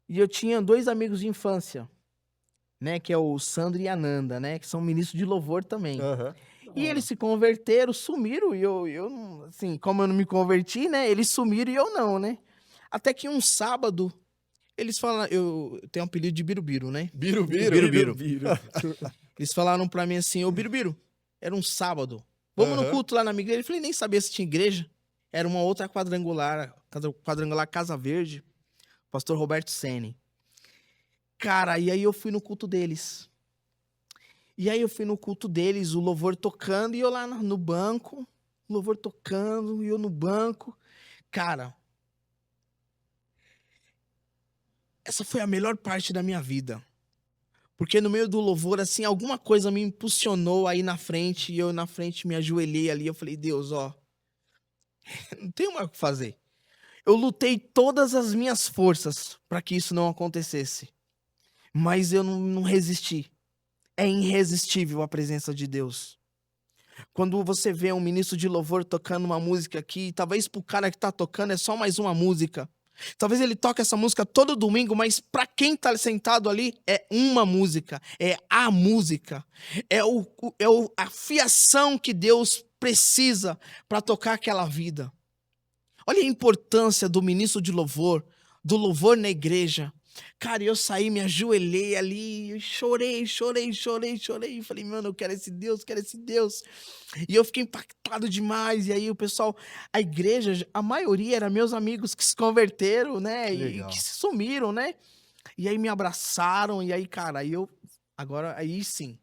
E eu tinha 2 amigos de infância, né? Que é o Sandro e a Nanda, né? Que são ministros de louvor também. Aham. E eles se converteram, sumiram. E eu não- assim, como eu não me converti, né? Eles sumiram e eu não, né? Até que um sábado, eles falaram... Eu tenho um apelido de Birubiru, né? Birubiru. Birubiru. Eles falaram pra mim assim, ô Birubiru, era um sábado. Vamos no Aham. culto lá na minha igreja? Eu falei, nem sabia se tinha igreja. Era uma outra quadrangular Casa Verde, pastor Roberto Ceni. Cara, e aí eu fui no culto deles. E aí eu fui no culto deles, o louvor tocando, e eu lá no banco, louvor tocando, e eu no banco. Cara, essa foi a melhor parte da minha vida. Porque no meio do louvor, assim, alguma coisa me impulsionou aí na frente, e eu na frente me ajoelhei ali, eu falei, Deus, ó, não tem mais o que fazer. Eu lutei todas as minhas forças para que isso não acontecesse, mas eu não resisti. É irresistível a presença de Deus. Quando você vê um ministro de louvor tocando uma música aqui, talvez pro cara que tá tocando é só mais uma música. Talvez ele toque essa música todo domingo, mas para quem tá sentado ali é uma música, é a música, a fiação que Deus precisa para tocar aquela vida. Olha a importância do ministro de louvor, do louvor na igreja. Cara, eu saí, me ajoelhei ali, eu chorei. Falei, mano, eu quero esse Deus, quero esse Deus. E eu fiquei impactado demais. E aí o pessoal, a igreja, a maioria eram meus amigos que se converteram, né? E Legal. que se sumiram, né? E aí me abraçaram. E aí, cara, aí sim.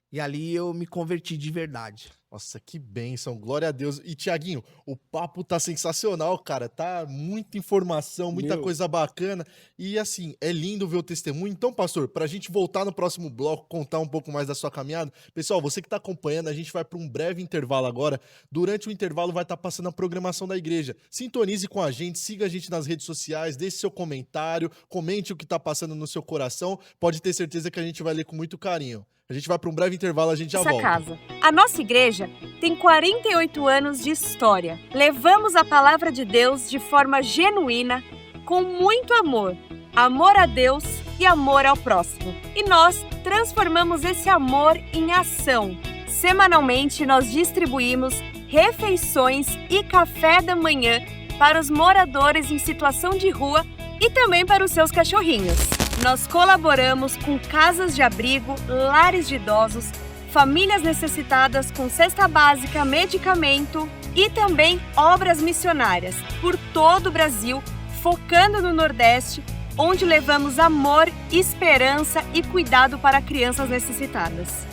E ali eu me converti de verdade. Nossa, que bênção, glória a Deus. E, Tiaguinho, o papo tá sensacional, cara. Tá muita informação, muita Meu. coisa bacana. E, assim, é lindo ver o testemunho. Então, pastor, pra gente voltar no próximo bloco, contar um pouco mais da sua caminhada. Pessoal, você que tá acompanhando, a gente vai pra um breve intervalo agora. Durante o intervalo vai estar passando a programação da igreja. Sintonize com a gente, siga a gente nas redes sociais, deixe seu comentário, comente o que tá passando no seu coração. Pode ter certeza que a gente vai ler com muito carinho. A gente vai para um breve intervalo, a gente já Nossa volta. casa. A nossa igreja tem 48 anos de história. Levamos a palavra de Deus de forma genuína, com muito amor. Amor a Deus e amor ao próximo. E nós transformamos esse amor em ação. Semanalmente nós distribuímos refeições e café da manhã para os moradores em situação de rua e também para os seus cachorrinhos. Nós colaboramos com casas de abrigo, lares de idosos, famílias necessitadas com cesta básica, medicamento e também obras missionárias por todo o Brasil, focando no Nordeste, onde levamos amor, esperança e cuidado para crianças necessitadas.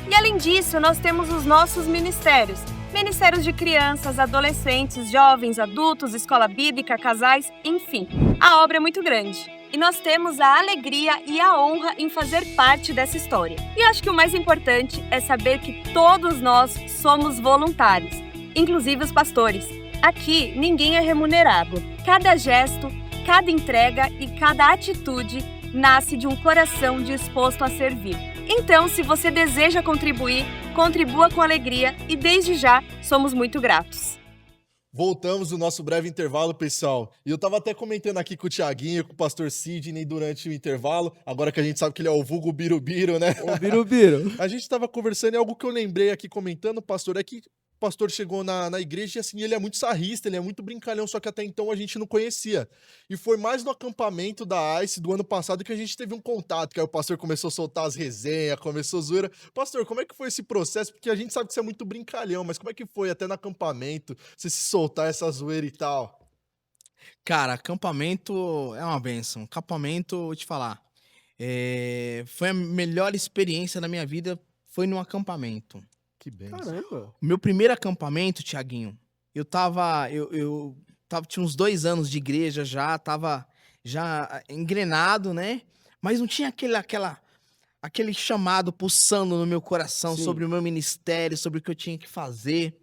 E além disso, nós temos os nossos ministérios. Ministérios de crianças, adolescentes, jovens, adultos, escola bíblica, casais, enfim. A obra é muito grande. E nós temos a alegria e a honra em fazer parte dessa história. E acho que o mais importante é saber que todos nós somos voluntários, inclusive os pastores. Aqui, ninguém é remunerado. Cada gesto, cada entrega e cada atitude nasce de um coração disposto a servir. Então, se você deseja contribuir, contribua com alegria e desde já somos muito gratos. Voltamos no nosso breve intervalo, pessoal. E eu tava até comentando aqui com o Tiaguinho, com o pastor Sidney durante o intervalo, agora que a gente sabe que ele é o vulgo Birubiru, né? Ô, Birubiru. A gente tava conversando e algo que eu lembrei aqui comentando, pastor, é que o pastor chegou na igreja e assim, ele é muito sarrista, ele é muito brincalhão, só que até então a gente não conhecia. E foi mais no acampamento da ICE do ano passado que a gente teve um contato, que aí o pastor começou a soltar as resenhas, começou a zoeira. Pastor, como é que foi esse processo? Porque a gente sabe que você é muito brincalhão, mas como é que foi até no acampamento, você se soltar essa zoeira e tal? Cara, acampamento é uma bênção. Acampamento, vou te falar, foi a melhor experiência da minha vida, foi no acampamento. Que bênção. Caramba. O meu primeiro acampamento, Tiaguinho, eu tinha uns 2 anos de igreja já, tava já engrenado, né? Mas não tinha aquele chamado pulsando no meu coração Sim. sobre o meu ministério, sobre o que eu tinha que fazer.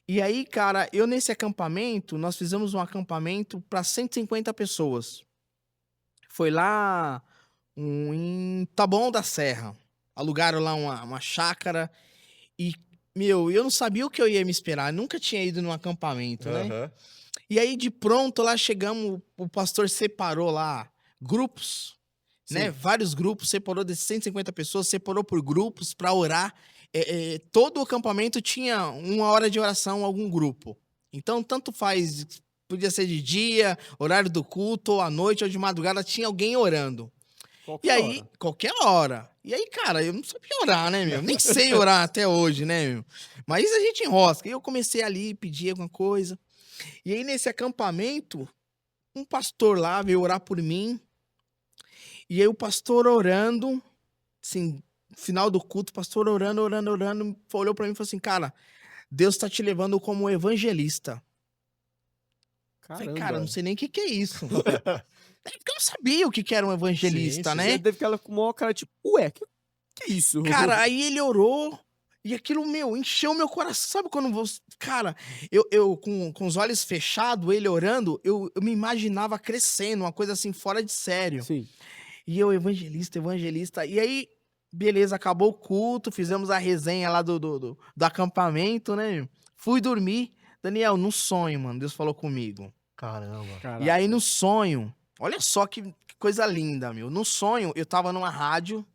E aí, cara, nesse acampamento, nós fizemos um acampamento para 150 pessoas. Foi lá em Taboão da Serra. Alugaram lá uma chácara. E, eu não sabia o que eu ia me esperar. Nunca tinha ido num acampamento, né? Aham. E aí, de pronto, lá chegamos, o pastor separou lá grupos, né? Sim. Vários grupos, separou desses 150 pessoas, separou por grupos para orar. Todo o acampamento tinha 1 hora de oração, algum grupo. Então, tanto faz, podia ser de dia, horário do culto, ou à noite, ou de madrugada, tinha alguém orando. E aí, qualquer hora. E aí, cara, eu não sabia orar, né, meu? Nem sei orar até hoje, né, meu? Mas a gente enrosca. E eu comecei ali, pedir alguma coisa. E aí, nesse acampamento, um pastor lá veio orar por mim. E aí, o pastor orando, assim, final do culto, o pastor orando, olhou pra mim e falou assim, cara, Deus tá te levando como evangelista. Caramba. Falei, cara, não sei nem o que é isso. É porque eu não sabia o que era um evangelista, Sim, né? Você teve aquela com o maior cara, tipo, ué, que é isso? Cara, aí ele orou e aquilo, encheu meu coração. Sabe quando você... Cara, eu com os olhos fechados, ele orando, eu me imaginava crescendo, uma coisa assim, fora de sério. Sim. E eu, evangelista. E aí, beleza, acabou o culto, fizemos a resenha lá do acampamento, né? Fui dormir. Daniel, no sonho, mano, Deus falou comigo. Caramba. E aí, no sonho, olha só que coisa linda, meu. No sonho, eu tava numa rádio,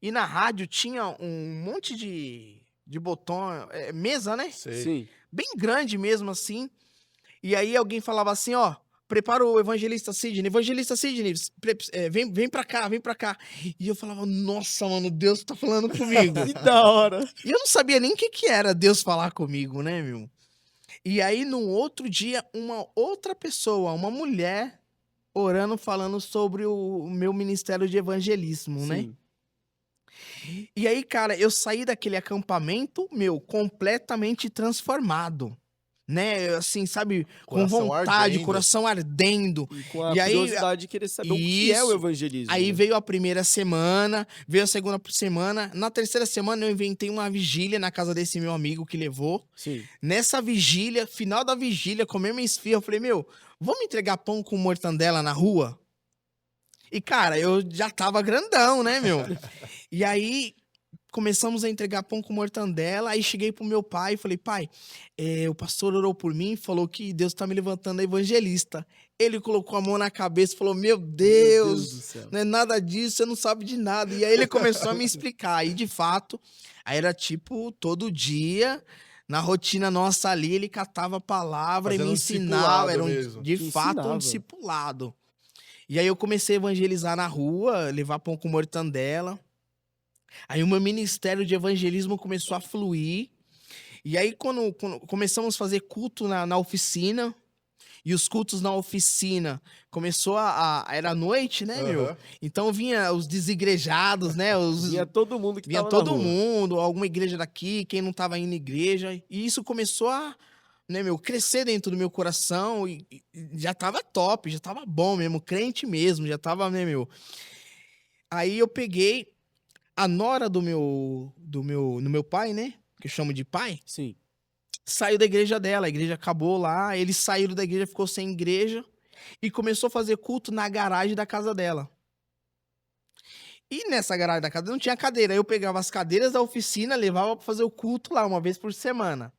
e na rádio tinha um monte de botão, mesa, né? Sei. Sim. Bem grande mesmo, assim. E aí alguém falava assim, ó, prepara o evangelista Sidney, vem pra cá, vem pra cá. E eu falava, nossa, mano, Deus tá falando comigo. Que da hora. E eu não sabia nem o que era Deus falar comigo, né, meu? E aí, no outro dia, uma outra pessoa, uma mulher, orando, falando sobre o meu ministério de evangelismo, né? Sim. E aí, cara, eu saí daquele acampamento, completamente transformado. Né? Assim, sabe? Com Coração vontade, ardendo. coração ardendo. E com a E aí, curiosidade de querer saber o que é o isso. evangelismo. Aí né? veio a primeira semana, veio a segunda semana. Na terceira semana eu inventei uma vigília na casa desse meu amigo que levou. Sim. Nessa vigília, final da vigília, comer minha esfirra, eu falei, vamos entregar pão com mortandela na rua? E, cara, eu já tava grandão, né, meu? E aí, começamos a entregar pão com mortandela, aí cheguei pro meu pai e falei, pai, o pastor orou por mim e falou que Deus tá me levantando a evangelista. Ele colocou a mão na cabeça e falou, meu Deus, do céu. não é nada disso, você não sabe de nada. E aí ele começou a me explicar, e de fato, aí era tipo, todo dia, na rotina nossa ali, ele catava a palavra Fazendo e me um ensinava, discipulado era mesmo. de Te fato um ensinava. discipulado. E aí eu comecei a evangelizar na rua, levar pão com mortandela. Aí o meu ministério de evangelismo começou a fluir. E aí, quando começamos a fazer culto na oficina, e os cultos na oficina começou era noite, né, meu? Aham. Então vinha os desigrejados, né? Vinha todo mundo que Vinha tava na todo rua. mundo, alguma igreja daqui, quem não tava indo à igreja. E isso começou a, né, crescer dentro do meu coração. E já tava top, já tava bom mesmo, crente mesmo, já tava, né, meu? Aí eu peguei a nora do meu pai, né? Que eu chamo de pai, Sim. saiu da igreja dela. A igreja acabou lá, eles saíram da igreja, ficou sem igreja e começou a fazer culto na garagem da casa dela. E nessa garagem da casa não tinha cadeira. Eu pegava as cadeiras da oficina, levava pra fazer o culto lá uma vez por semana.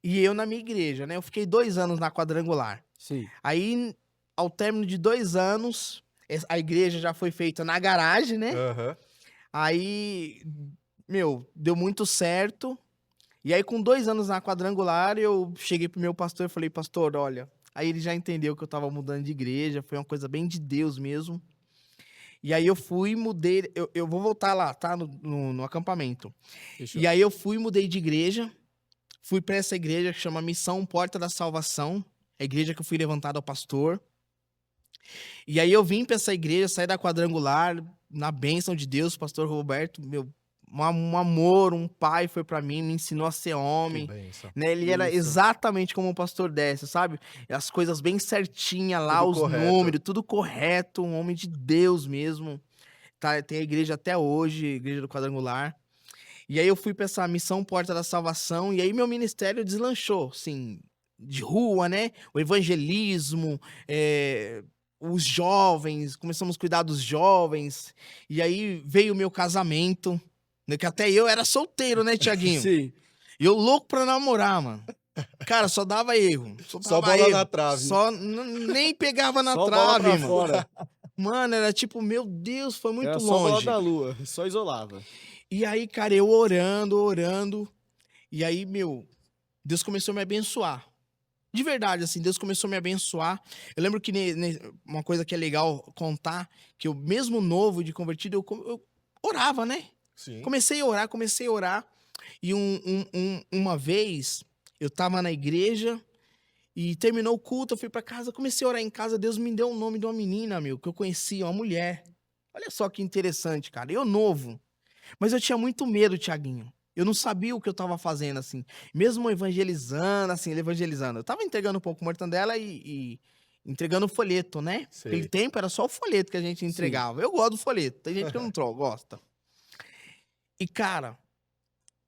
E eu na minha igreja, né? Eu fiquei 2 anos na quadrangular. Sim. Aí, ao término de 2 anos, a igreja já foi feita na garagem, né? Aham. Aí, deu muito certo. E aí, com 2 anos na quadrangular, eu cheguei pro meu pastor e falei, pastor, olha... Aí ele já entendeu que eu tava mudando de igreja, foi uma coisa bem de Deus mesmo. E aí eu fui e mudei, eu vou voltar lá, tá? No acampamento. Fechou. E aí eu fui e mudei de igreja, fui pra essa igreja que chama Missão Porta da Salvação, a igreja que eu fui levantado ao pastor. E aí eu vim pra essa igreja, saí da quadrangular, na bênção de Deus, pastor Roberto, um amor, um pai foi pra mim, me ensinou a ser homem. Que bênção. Né? Ele era Isso. exatamente como um pastor desse, sabe? As coisas bem certinhas lá, Tudo os correto. números, tudo correto, um homem de Deus mesmo. Tá, tem a igreja até hoje, a igreja do Quadrangular. E aí eu fui pra essa Missão Porta da Salvação, e aí meu ministério deslanchou, assim, de rua, né? O evangelismo, os jovens, começamos a cuidar dos jovens, e aí veio o meu casamento, né? Que até eu era solteiro, né, Tiaguinho? Sim. E eu louco pra namorar, mano. Cara, só dava erro. Só dava bola erro. na trave. Só nem pegava na Só bola trave, pra mano. fora. Mano, era tipo, meu Deus, foi muito Era só bola longe. da lua. Só isolava. E aí, cara, eu orando. E aí, Deus começou a me abençoar. De verdade, assim, Deus começou a me abençoar. Eu lembro que uma coisa que é legal contar, que eu, mesmo novo de convertido, eu orava, né? Sim. Comecei a orar. E uma vez, eu tava na igreja e terminou o culto, eu fui pra casa, comecei a orar em casa, Deus me deu o nome de uma menina, que eu conhecia, uma mulher. Olha só que interessante, cara. Eu novo. Mas eu tinha muito medo, Tiaguinho. Eu não sabia o que eu tava fazendo, assim. Mesmo evangelizando, assim, evangelizando. Eu tava entregando um pouco mortandela e entregando o folheto, né? Sei. Naquele tempo era só o folheto que a gente entregava. Eu gosto do folheto. Tem gente que não gosta. E, cara,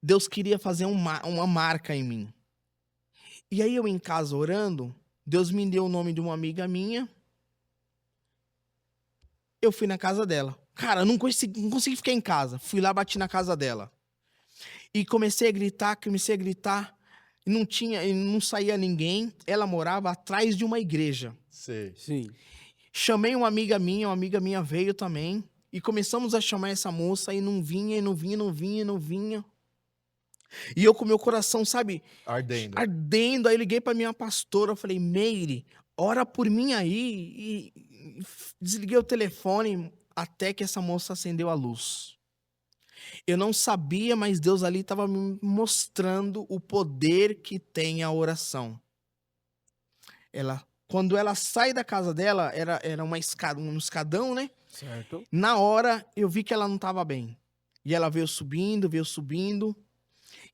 Deus queria fazer uma marca em mim. E aí eu em casa orando, Deus me deu o nome de uma amiga minha. Eu fui na casa dela. Cara, eu não consegui ficar em casa. Fui lá, bati na casa dela. E comecei a gritar. E não saía ninguém. Ela morava atrás de uma igreja. Sei. Sim. Chamei uma amiga minha veio também. E começamos a chamar essa moça e não vinha. E eu com meu coração, sabe, Ardendo. ardendo. Aí eu liguei pra minha pastora, eu falei, Meire, ora por mim aí. E desliguei o telefone até que essa moça acendeu a luz. Eu não sabia, mas Deus ali estava me mostrando o poder que tem a oração. Quando ela sai da casa dela, era um escadão, né? Certo. Na hora, eu vi que ela não estava bem. E ela veio subindo.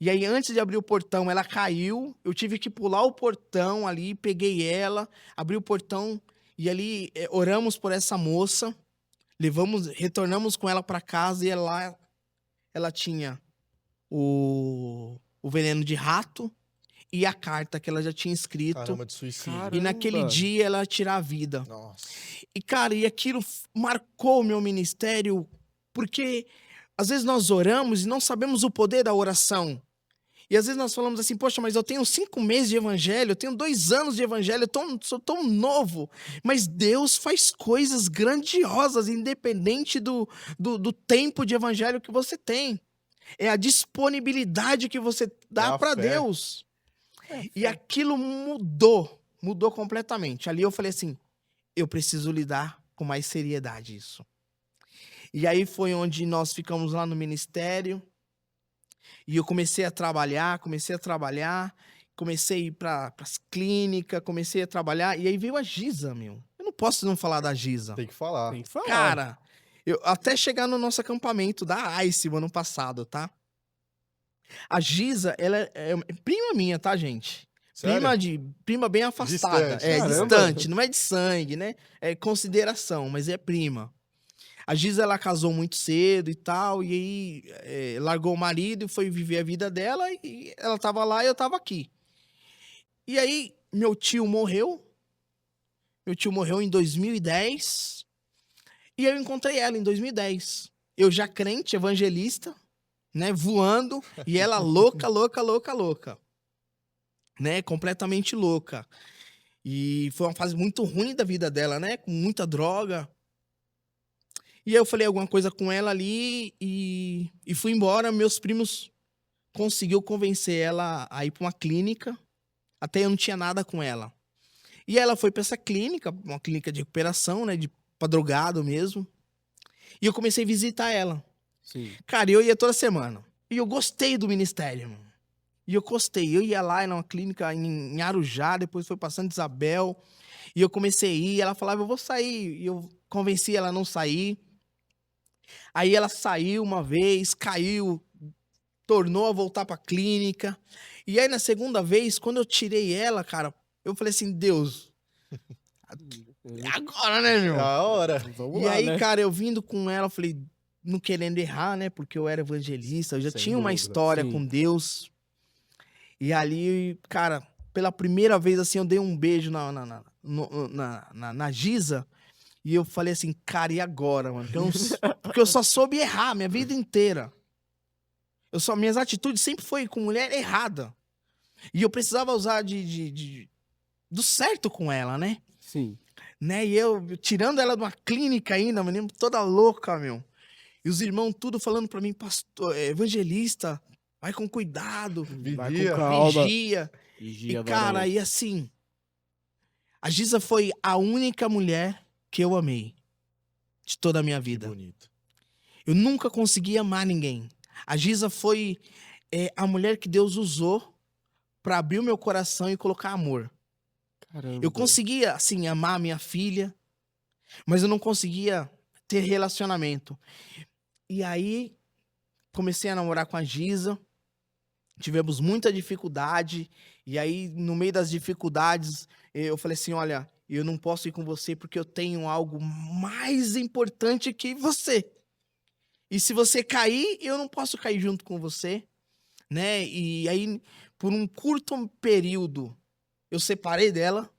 E aí, antes de abrir o portão, ela caiu. Eu tive que pular o portão ali, peguei ela, abri o portão e ali oramos por essa moça. Retornamos com ela para casa e ela tinha o veneno de rato e a carta que ela já tinha escrito. Caramba, de suicídio. Cara. E naquele Caramba. dia ela ia tirar a vida. Nossa. E, cara, aquilo marcou o meu ministério, porque às vezes nós oramos e não sabemos o poder da oração. E às vezes nós falamos assim, poxa, mas eu tenho 5 meses de evangelho, eu tenho 2 anos de evangelho, sou tão novo. Mas Deus faz coisas grandiosas, independente do tempo de evangelho que você tem. É a disponibilidade que você dá a para fé. Deus. E aquilo mudou completamente. Ali eu falei assim, eu preciso lidar com mais seriedade isso. E aí foi onde nós ficamos lá no ministério. E eu comecei a trabalhar, comecei a ir para as clínicas, comecei a trabalhar. E aí veio a Giza, meu. Eu não posso não falar da Giza. Tem que falar. Tem que falar. Cara, até chegar no nosso acampamento da ICE o ano passado, tá? A Giza, ela é prima minha, tá, gente? Sério? Prima bem afastada. Distante. É, Caramba. distante, não é de sangue, né? É consideração, mas é prima. A Giza, ela casou muito cedo e tal, e aí largou o marido e foi viver a vida dela, e ela tava lá e eu tava aqui. E aí, meu tio morreu em 2010, e eu encontrei ela em 2010. Eu já crente, evangelista, né, voando, e ela louca, né, completamente louca. E foi uma fase muito ruim da vida dela, né, com muita droga. E aí eu falei alguma coisa com ela ali e fui embora. Meus primos conseguiu convencer ela a ir para uma clínica. Até eu não tinha nada com ela. E ela foi para essa clínica, uma clínica de recuperação, né, pra drogado mesmo. E eu comecei a visitar ela. Sim. Cara, eu ia toda semana. E eu gostei do ministério, mano. E eu gostei. Eu ia lá, era uma clínica em Arujá, depois foi pra Santa Isabel. E eu comecei a ir, ela falava, eu vou sair. E eu convenci ela a não sair. Aí ela saiu uma vez, caiu, tornou a voltar pra clínica. E aí na segunda vez, quando eu tirei ela, cara, eu falei assim, Deus, é agora, né, meu? É a hora. Vamos E lá, aí, né? cara, eu vindo com ela, eu falei, não querendo errar, né? Porque eu era evangelista, eu já Sem tinha uma dúvida. história Sim. com Deus. E ali, cara, pela primeira vez, assim, eu dei um beijo na Giza. E eu falei assim, cara, e agora, mano? Porque eu só soube errar minha vida inteira. Minhas atitudes sempre foi com mulher errada. E eu precisava usar do certo com ela, né? Sim. Né? E eu tirando ela de uma clínica ainda, menina, toda louca, meu. E os irmãos tudo falando pra mim, pastor, evangelista, vai com cuidado, Vai Vigia. com calma. vigia. Vigia, E, cara, varão. e assim, a Giza foi a única mulher que eu amei de toda a minha Que vida. bonito. Eu nunca consegui amar ninguém. A Giza foi a mulher que Deus usou pra abrir o meu coração e colocar amor. Caramba. Eu conseguia, assim, amar minha filha, mas eu não conseguia ter relacionamento. E aí, comecei a namorar com a Giza. Tivemos muita dificuldade. E aí, no meio das dificuldades, eu falei assim, olha, eu não posso ir com você porque eu tenho algo mais importante que você. E se você cair, eu não posso cair junto com você, né? E aí, por um curto período, eu separei dela,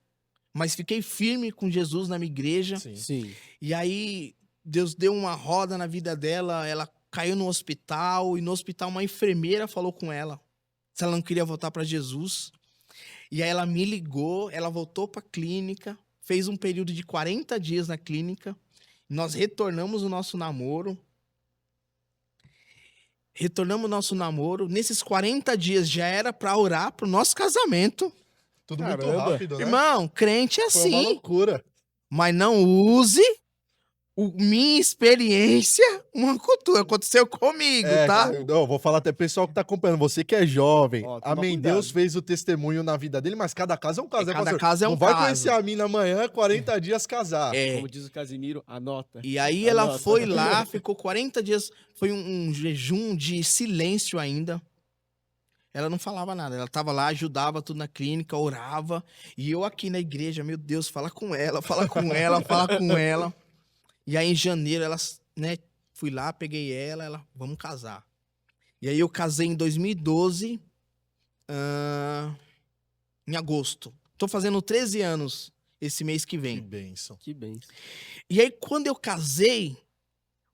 mas fiquei firme com Jesus na minha igreja. Sim. Sim. E aí, Deus deu uma roda na vida dela, ela caiu no hospital, e no hospital uma enfermeira falou com ela se ela não queria voltar para Jesus. E aí ela me ligou, ela voltou para a clínica, fez um período de 40 dias na clínica, nós retornamos o nosso namoro. Nesses 40 dias já era para orar pro nosso casamento. Tudo muito Caramba. rápido, né? Irmão, crente é Foi uma assim, loucura. mas não use minha experiência, uma cultura. Aconteceu comigo, tá? Não, vou falar até pro pessoal que tá acompanhando. Você que é jovem, Ó, a toma Deus cuidado. fez o testemunho na vida dele, mas cada caso é um caso, né, Cada pastor? caso é um Não vai caso. conhecer a mina amanhã, 40 dias casar. Como diz o Casimiro, anota. E aí ela Anota. foi lá, ficou 40 dias, foi um jejum de silêncio ainda. Ela não falava nada, ela tava lá, ajudava tudo na clínica, orava. E eu aqui na igreja, meu Deus, fala com ela, fala com ela, fala com ela. E aí em janeiro, ela, né, fui lá, peguei ela, vamos casar. E aí eu casei em 2012, em agosto. Tô fazendo 13 anos esse mês que Que vem. bênção. Que bem. E aí quando eu casei,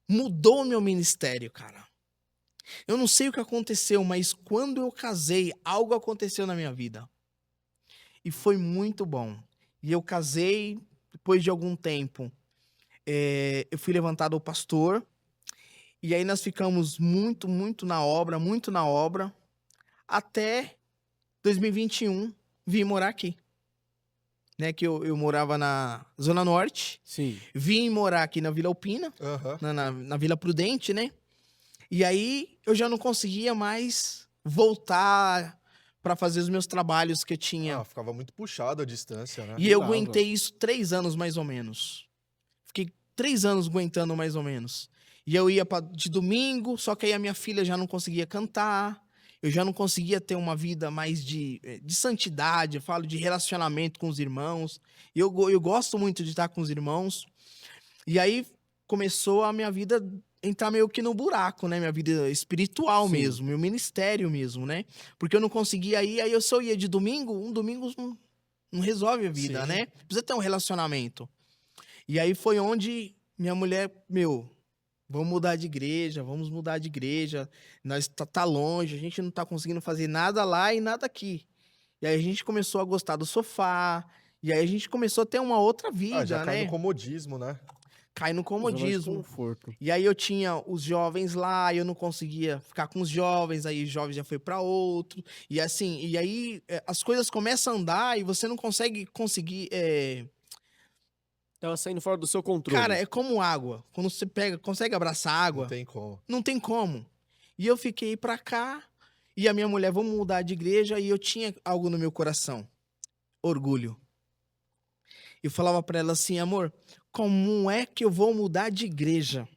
mudou o meu ministério, cara. Eu não sei o que aconteceu, mas quando eu casei, algo aconteceu na minha vida. E foi muito bom. E eu casei, depois de algum tempo, eu fui levantado ao pastor. E aí nós ficamos muito na obra, até 2021, vim morar aqui. Né, que eu morava na Zona Norte, Sim. vim morar aqui na Vila Alpina, Aham. na Vila Prudente, né? E aí eu já não conseguia mais voltar para fazer os meus trabalhos que eu tinha. Ah, ficava muito puxado a distância, né? E eu dava. aguentei isso 3 anos mais ou menos. Fiquei 3 anos aguentando mais ou menos. E eu ia de domingo, só que aí a minha filha já não conseguia cantar. Eu já não conseguia ter uma vida mais de santidade. Eu falo de relacionamento com os irmãos. E eu gosto muito de estar com os irmãos. E aí começou a minha vida entrar meio que no buraco, né? Minha vida espiritual Sim. mesmo, meu ministério mesmo, né? Porque eu não conseguia ir, aí eu só ia de domingo, um domingo não resolve a vida, Sim. né? Precisa ter um relacionamento. E aí foi onde minha mulher, vamos mudar de igreja, nós tá longe, a gente não tá conseguindo fazer nada lá e nada aqui. E aí a gente começou a gostar do sofá, e aí a gente começou a ter uma outra vida, Já cai né? no comodismo, né? Cai no Zona de comodismo. conforto. E aí eu tinha os jovens lá, e eu não conseguia ficar com os jovens, aí os jovens já foi para outro. E assim, e aí as coisas começam a andar e você não consegue. Tava saindo fora do seu controle. Cara, é como água. Quando você consegue abraçar água, Não tem como. não tem como. E eu fiquei pra cá, e a minha mulher, vamos mudar de igreja, e eu tinha algo no meu coração. Orgulho. Eu falava pra ela assim, amor, como é que eu vou mudar de igreja?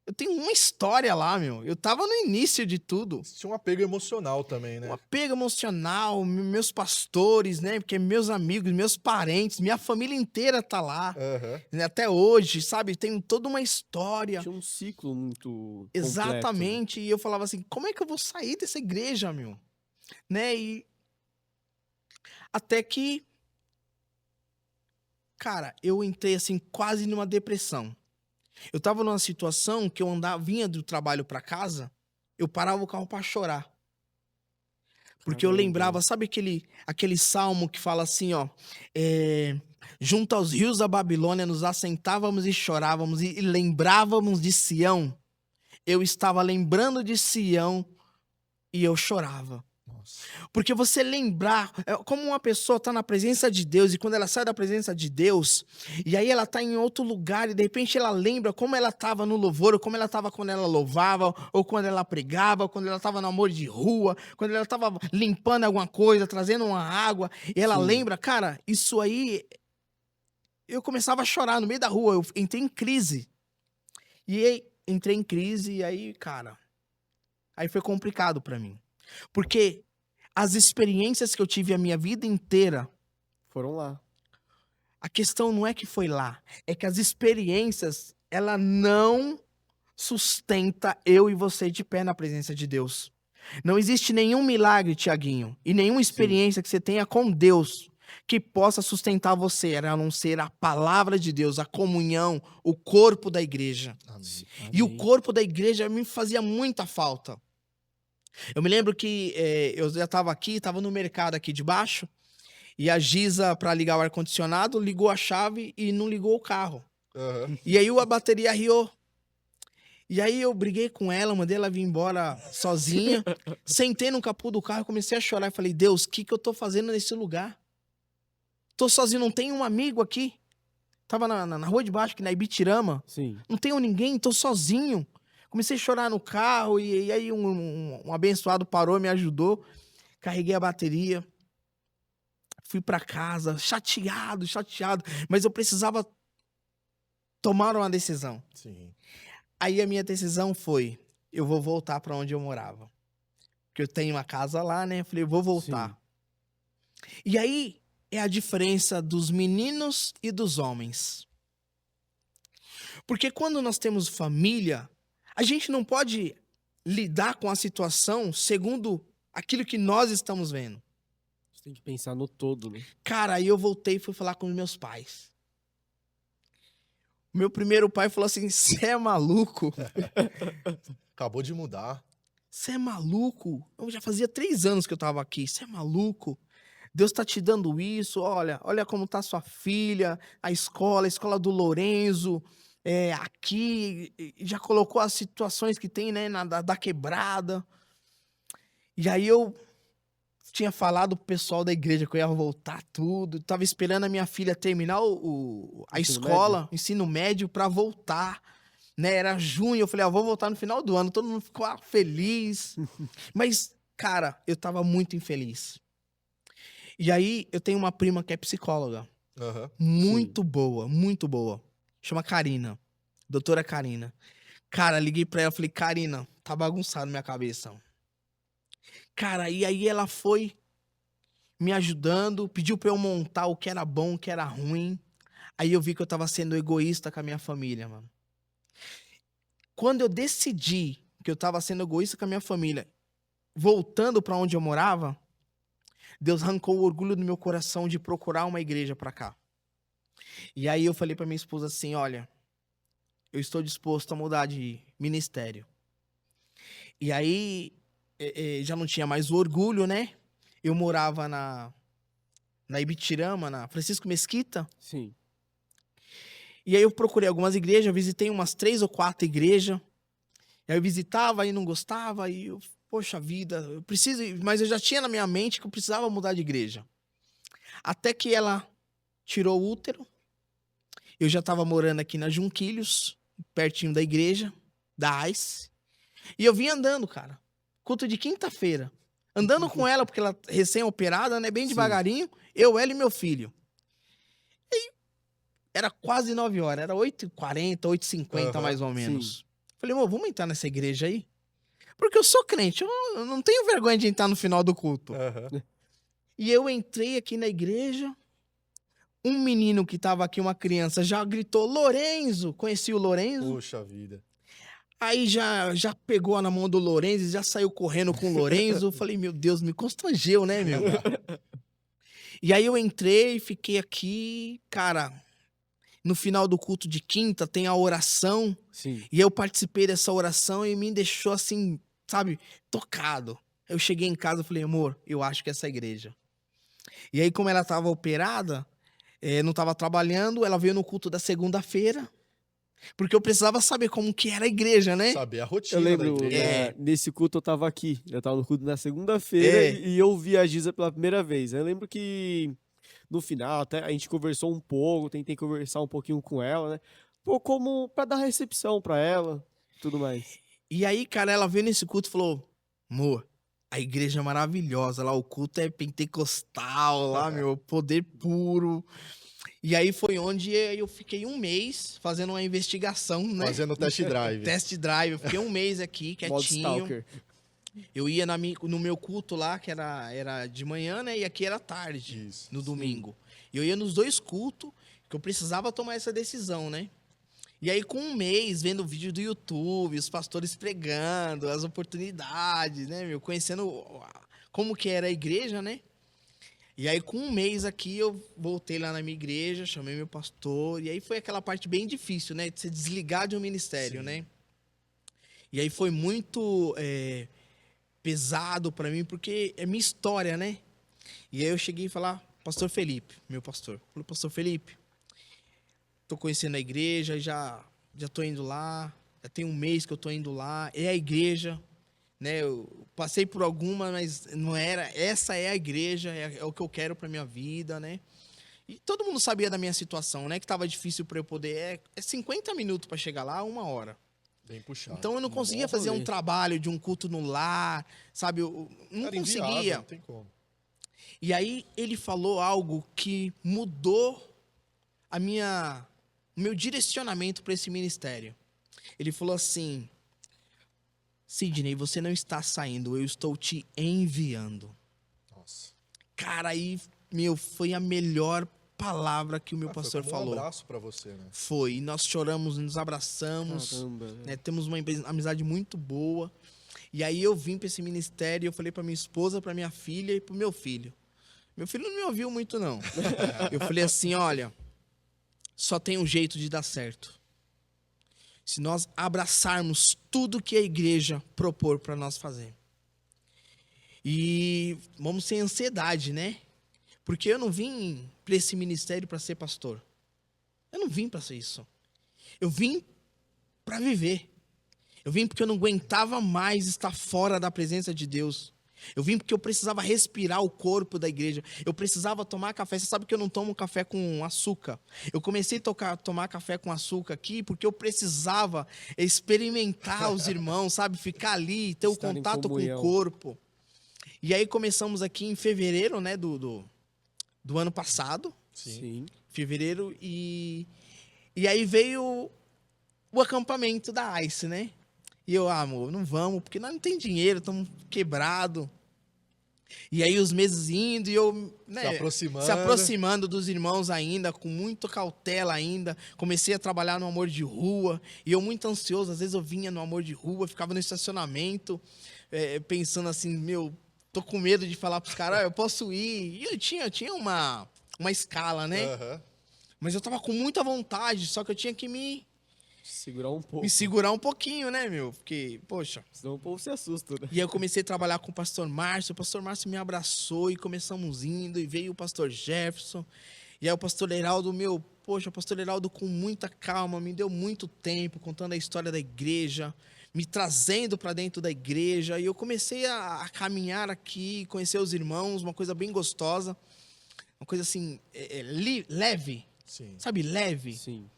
Eu tenho uma história lá, meu. Eu tava no início de tudo. Tinha um apego emocional também, né? Um apego emocional, meus pastores, né? Porque meus amigos, meus parentes, minha família inteira tá lá. Aham. Né? Até hoje, sabe? Tem toda uma história. Tinha um ciclo muito completo. Exatamente. E eu falava assim, como é que eu vou sair dessa igreja, meu? Né? E até que, cara, eu entrei assim quase numa depressão. Eu tava numa situação que eu vinha do trabalho pra casa, eu parava o carro pra chorar. Porque eu Caramba. lembrava, sabe aquele salmo que fala assim, ó, junto aos rios da Babilônia nos assentávamos e chorávamos e lembrávamos de Sião. Eu estava lembrando de Sião e eu chorava. Nossa. Porque você lembrar, como uma pessoa tá na presença de Deus e quando ela sai da presença de Deus, e aí ela tá em outro lugar e de repente ela lembra como ela tava no louvor, ou como ela tava quando ela louvava, ou quando ela pregava, ou quando ela tava no amor de rua, quando ela tava limpando alguma coisa, trazendo uma água, e ela Sim. lembra, cara, isso aí, eu começava a chorar no meio da rua, eu entrei em crise. E aí, entrei em crise e aí, cara, Aí foi complicado pra mim. Porque as experiências que eu tive a minha vida inteira, Foram lá. a questão não é que foi lá, é que as experiências, ela não sustenta eu e você de pé na presença de Deus. Não existe nenhum milagre, Tiaguinho, e nenhuma experiência que você tenha com Deus que possa sustentar você, a não ser a palavra de Deus, a comunhão, o corpo da igreja. Amém. E o corpo da igreja me fazia muita falta. Eu me lembro que eu já estava aqui, estava no mercado aqui de baixo, e a Giza, para ligar o ar-condicionado, ligou a chave e não ligou o carro. Aham. E aí a bateria riou. E aí eu briguei com ela, mandei ela vir embora sozinha, sentei no capô do carro, comecei a chorar e falei, Deus, o que eu tô fazendo nesse lugar? Tô sozinho, não tenho um amigo aqui. Tava na rua de baixo, aqui na Ibitirama. Sim. Não tenho ninguém, tô sozinho. Comecei a chorar no carro e aí um abençoado parou, me ajudou. Carreguei a bateria. Fui pra casa, chateado. Mas eu precisava tomar uma decisão. Sim. Aí a minha decisão foi, eu vou voltar pra onde eu morava. Porque eu tenho uma casa lá, né? Eu falei, eu vou voltar. E aí é a diferença dos meninos e dos homens. Porque quando nós temos família, a gente não pode lidar com a situação segundo aquilo que nós estamos vendo. Você tem que pensar no todo, né? Cara, aí eu voltei e fui falar com os meus pais. Meu primeiro pai falou assim, você é maluco? Acabou de mudar. Você é maluco? Eu já fazia 3 anos que eu tava aqui. Você é maluco? Deus tá te dando isso. Olha como tá sua filha, a escola do Lorenzo, aqui. Já colocou as situações que tem, né, da quebrada. E aí eu tinha falado pro pessoal da igreja que eu ia voltar tudo. Tava esperando a minha filha terminar a Ensino escola, ensino médio, pra voltar. Né, era junho, eu falei, vou voltar no final do ano. Todo mundo ficou feliz. Mas, cara, eu tava muito infeliz. E aí, eu tenho uma prima que é psicóloga. Aham. Muito boa, muito boa. Chama Karina. Doutora Karina. Cara, liguei pra ela, falei, Karina, tá bagunçado minha cabeça. Cara, e aí ela foi me ajudando, pediu pra eu montar o que era bom, o que era ruim. Aí eu vi que eu tava sendo egoísta com a minha família, mano. Quando eu decidi que eu tava sendo egoísta com a minha família, voltando pra onde eu morava, Deus arrancou o orgulho do meu coração de procurar uma igreja pra cá. E aí eu falei pra minha esposa assim, olha, eu estou disposto a mudar de ministério. E aí já não tinha mais o orgulho, né? Eu morava na Ibitirama, na Francisco Mesquita. Sim. E aí eu procurei algumas igrejas, eu visitei umas 3 ou 4 igrejas. Aí eu visitava e não gostava, e eu, poxa vida, eu preciso, mas eu já tinha na minha mente que eu precisava mudar de igreja. Até que ela tirou o útero. Eu já estava morando aqui na Junquilhos, pertinho da igreja, da ICE. E eu vim andando, cara. Culto de quinta-feira. Andando com ela, porque ela recém-operada, né? Bem devagarinho. Eu, ela e meu filho. E era quase 9 horas. Era 8h40, 8h50, mais ou menos. Sim. Falei, amor, vamos entrar nessa igreja aí? Porque eu sou crente. Eu não tenho vergonha de entrar no final do culto. Aham. E eu entrei aqui na igreja. Um menino que tava aqui, uma criança, já gritou, Lorenzo. Conheci o Lorenzo. Puxa vida. Aí já pegou na mão do Lorenzo e já saiu correndo com o Lorenzo. Eu falei, meu Deus, me constrangeu, né, meu? E aí eu entrei, fiquei aqui, cara. No final do culto de quinta tem a oração. Sim. E eu participei dessa oração e me deixou assim, sabe, tocado. Eu cheguei em casa e falei, amor, eu acho que é essa igreja. E aí, como ela estava operada, não estava trabalhando, ela veio no culto da segunda-feira. Porque eu precisava saber como que era a igreja, né? Saber a rotina Eu lembro, da igreja. né, nesse culto eu tava aqui. Eu tava no culto na segunda-feira e eu vi a Giza pela primeira vez. Eu lembro que no final até a gente conversou um pouco, tentei conversar um pouquinho com ela, né? Pô, como pra dar recepção pra ela, tudo mais. E aí, cara, ela veio nesse culto e falou, amor, a igreja é maravilhosa, lá o culto é pentecostal, lá, meu, poder puro. E aí foi onde eu fiquei 1 mês fazendo uma investigação, né? Fazendo test drive. Test drive. Eu fiquei 1 mês aqui, Modo quietinho. stalker. Eu ia no meu culto lá, que era de manhã, né? E aqui era tarde, Isso. no domingo. Eu ia nos 2 cultos, que eu precisava tomar essa decisão, né? E aí, com um mês, vendo vídeo do YouTube, os pastores pregando, as oportunidades, né, meu? Conhecendo como que era a igreja, né? E aí, com um mês aqui, eu voltei lá na minha igreja, chamei meu pastor. E aí foi aquela parte bem difícil, né? De se desligar de um ministério, Sim. né? E aí foi muito pesado pra mim, porque é minha história, né? E aí eu cheguei e falar, pastor Felipe, meu pastor. Falei, pastor Felipe, tô conhecendo a igreja, já tô indo lá, já tem um mês que eu tô indo lá, é a igreja, né? Eu passei por alguma, mas não era, essa é a igreja, é o que eu quero pra minha vida, né? E todo mundo sabia da minha situação, né? Que tava difícil pra eu poder, é 50 minutos pra chegar lá, 1 hora. Bem puxado. Então eu não conseguia Bom fazer um rolê. trabalho de um culto no lar, sabe? Eu não Cara, inviável, conseguia. não tem como. E aí ele falou algo que mudou o meu direcionamento para esse ministério. Ele falou assim: Sidney, você não está saindo, eu estou te enviando. Nossa. Cara, aí, meu, foi a melhor palavra que o meu pastor foi como falou. Um abraço pra você, né? Foi. E nós choramos, nos abraçamos. Caramba. Né, temos uma amizade muito boa. E aí eu vim para esse ministério, eu falei para minha esposa, para minha filha e para o meu filho. Meu filho não me ouviu muito, não. Eu falei assim, olha, só tem um jeito de dar certo. Se nós abraçarmos tudo que a igreja propor para nós fazer. E vamos sem ansiedade, né? Porque eu não vim para esse ministério para ser pastor. Eu não vim para ser isso. Eu vim para viver. Eu vim porque eu não aguentava mais estar fora da presença de Deus. Eu vim porque eu precisava respirar o corpo da igreja. Eu precisava tomar café. Você sabe que eu não tomo café com açúcar. Eu comecei a tomar café com açúcar aqui porque eu precisava experimentar os irmãos, sabe? Ficar ali, ter o Estar em contato com o comunhão. corpo. E aí começamos aqui em fevereiro, né, do ano passado. Sim. Fevereiro. E aí veio o acampamento da ICE, né? E eu, amor, não vamos, porque nós não tem dinheiro, estamos quebrados. E aí os meses indo e eu, né, se aproximando dos irmãos ainda, com muita cautela ainda. Comecei a trabalhar no Amor de Rua, e eu muito ansioso, às vezes eu vinha no Amor de Rua, ficava no estacionamento, pensando assim, meu, tô com medo de falar pros caras, eu posso ir. E eu tinha uma escala, né? Aham. Mas eu tava com muita vontade, só que eu tinha que me Segurar um pouco. segurar um pouquinho, né, meu? Porque, poxa. Senão o povo se assusta, né? E aí eu comecei a trabalhar com o pastor Márcio me abraçou e começamos indo, e veio o pastor Jefferson. E aí o pastor Heraldo, o pastor Heraldo com muita calma, me deu muito tempo contando a história da igreja, me trazendo para dentro da igreja. E eu comecei a caminhar aqui, conhecer os irmãos, uma coisa bem gostosa, uma coisa assim, leve, Sim. sabe, leve. Sim.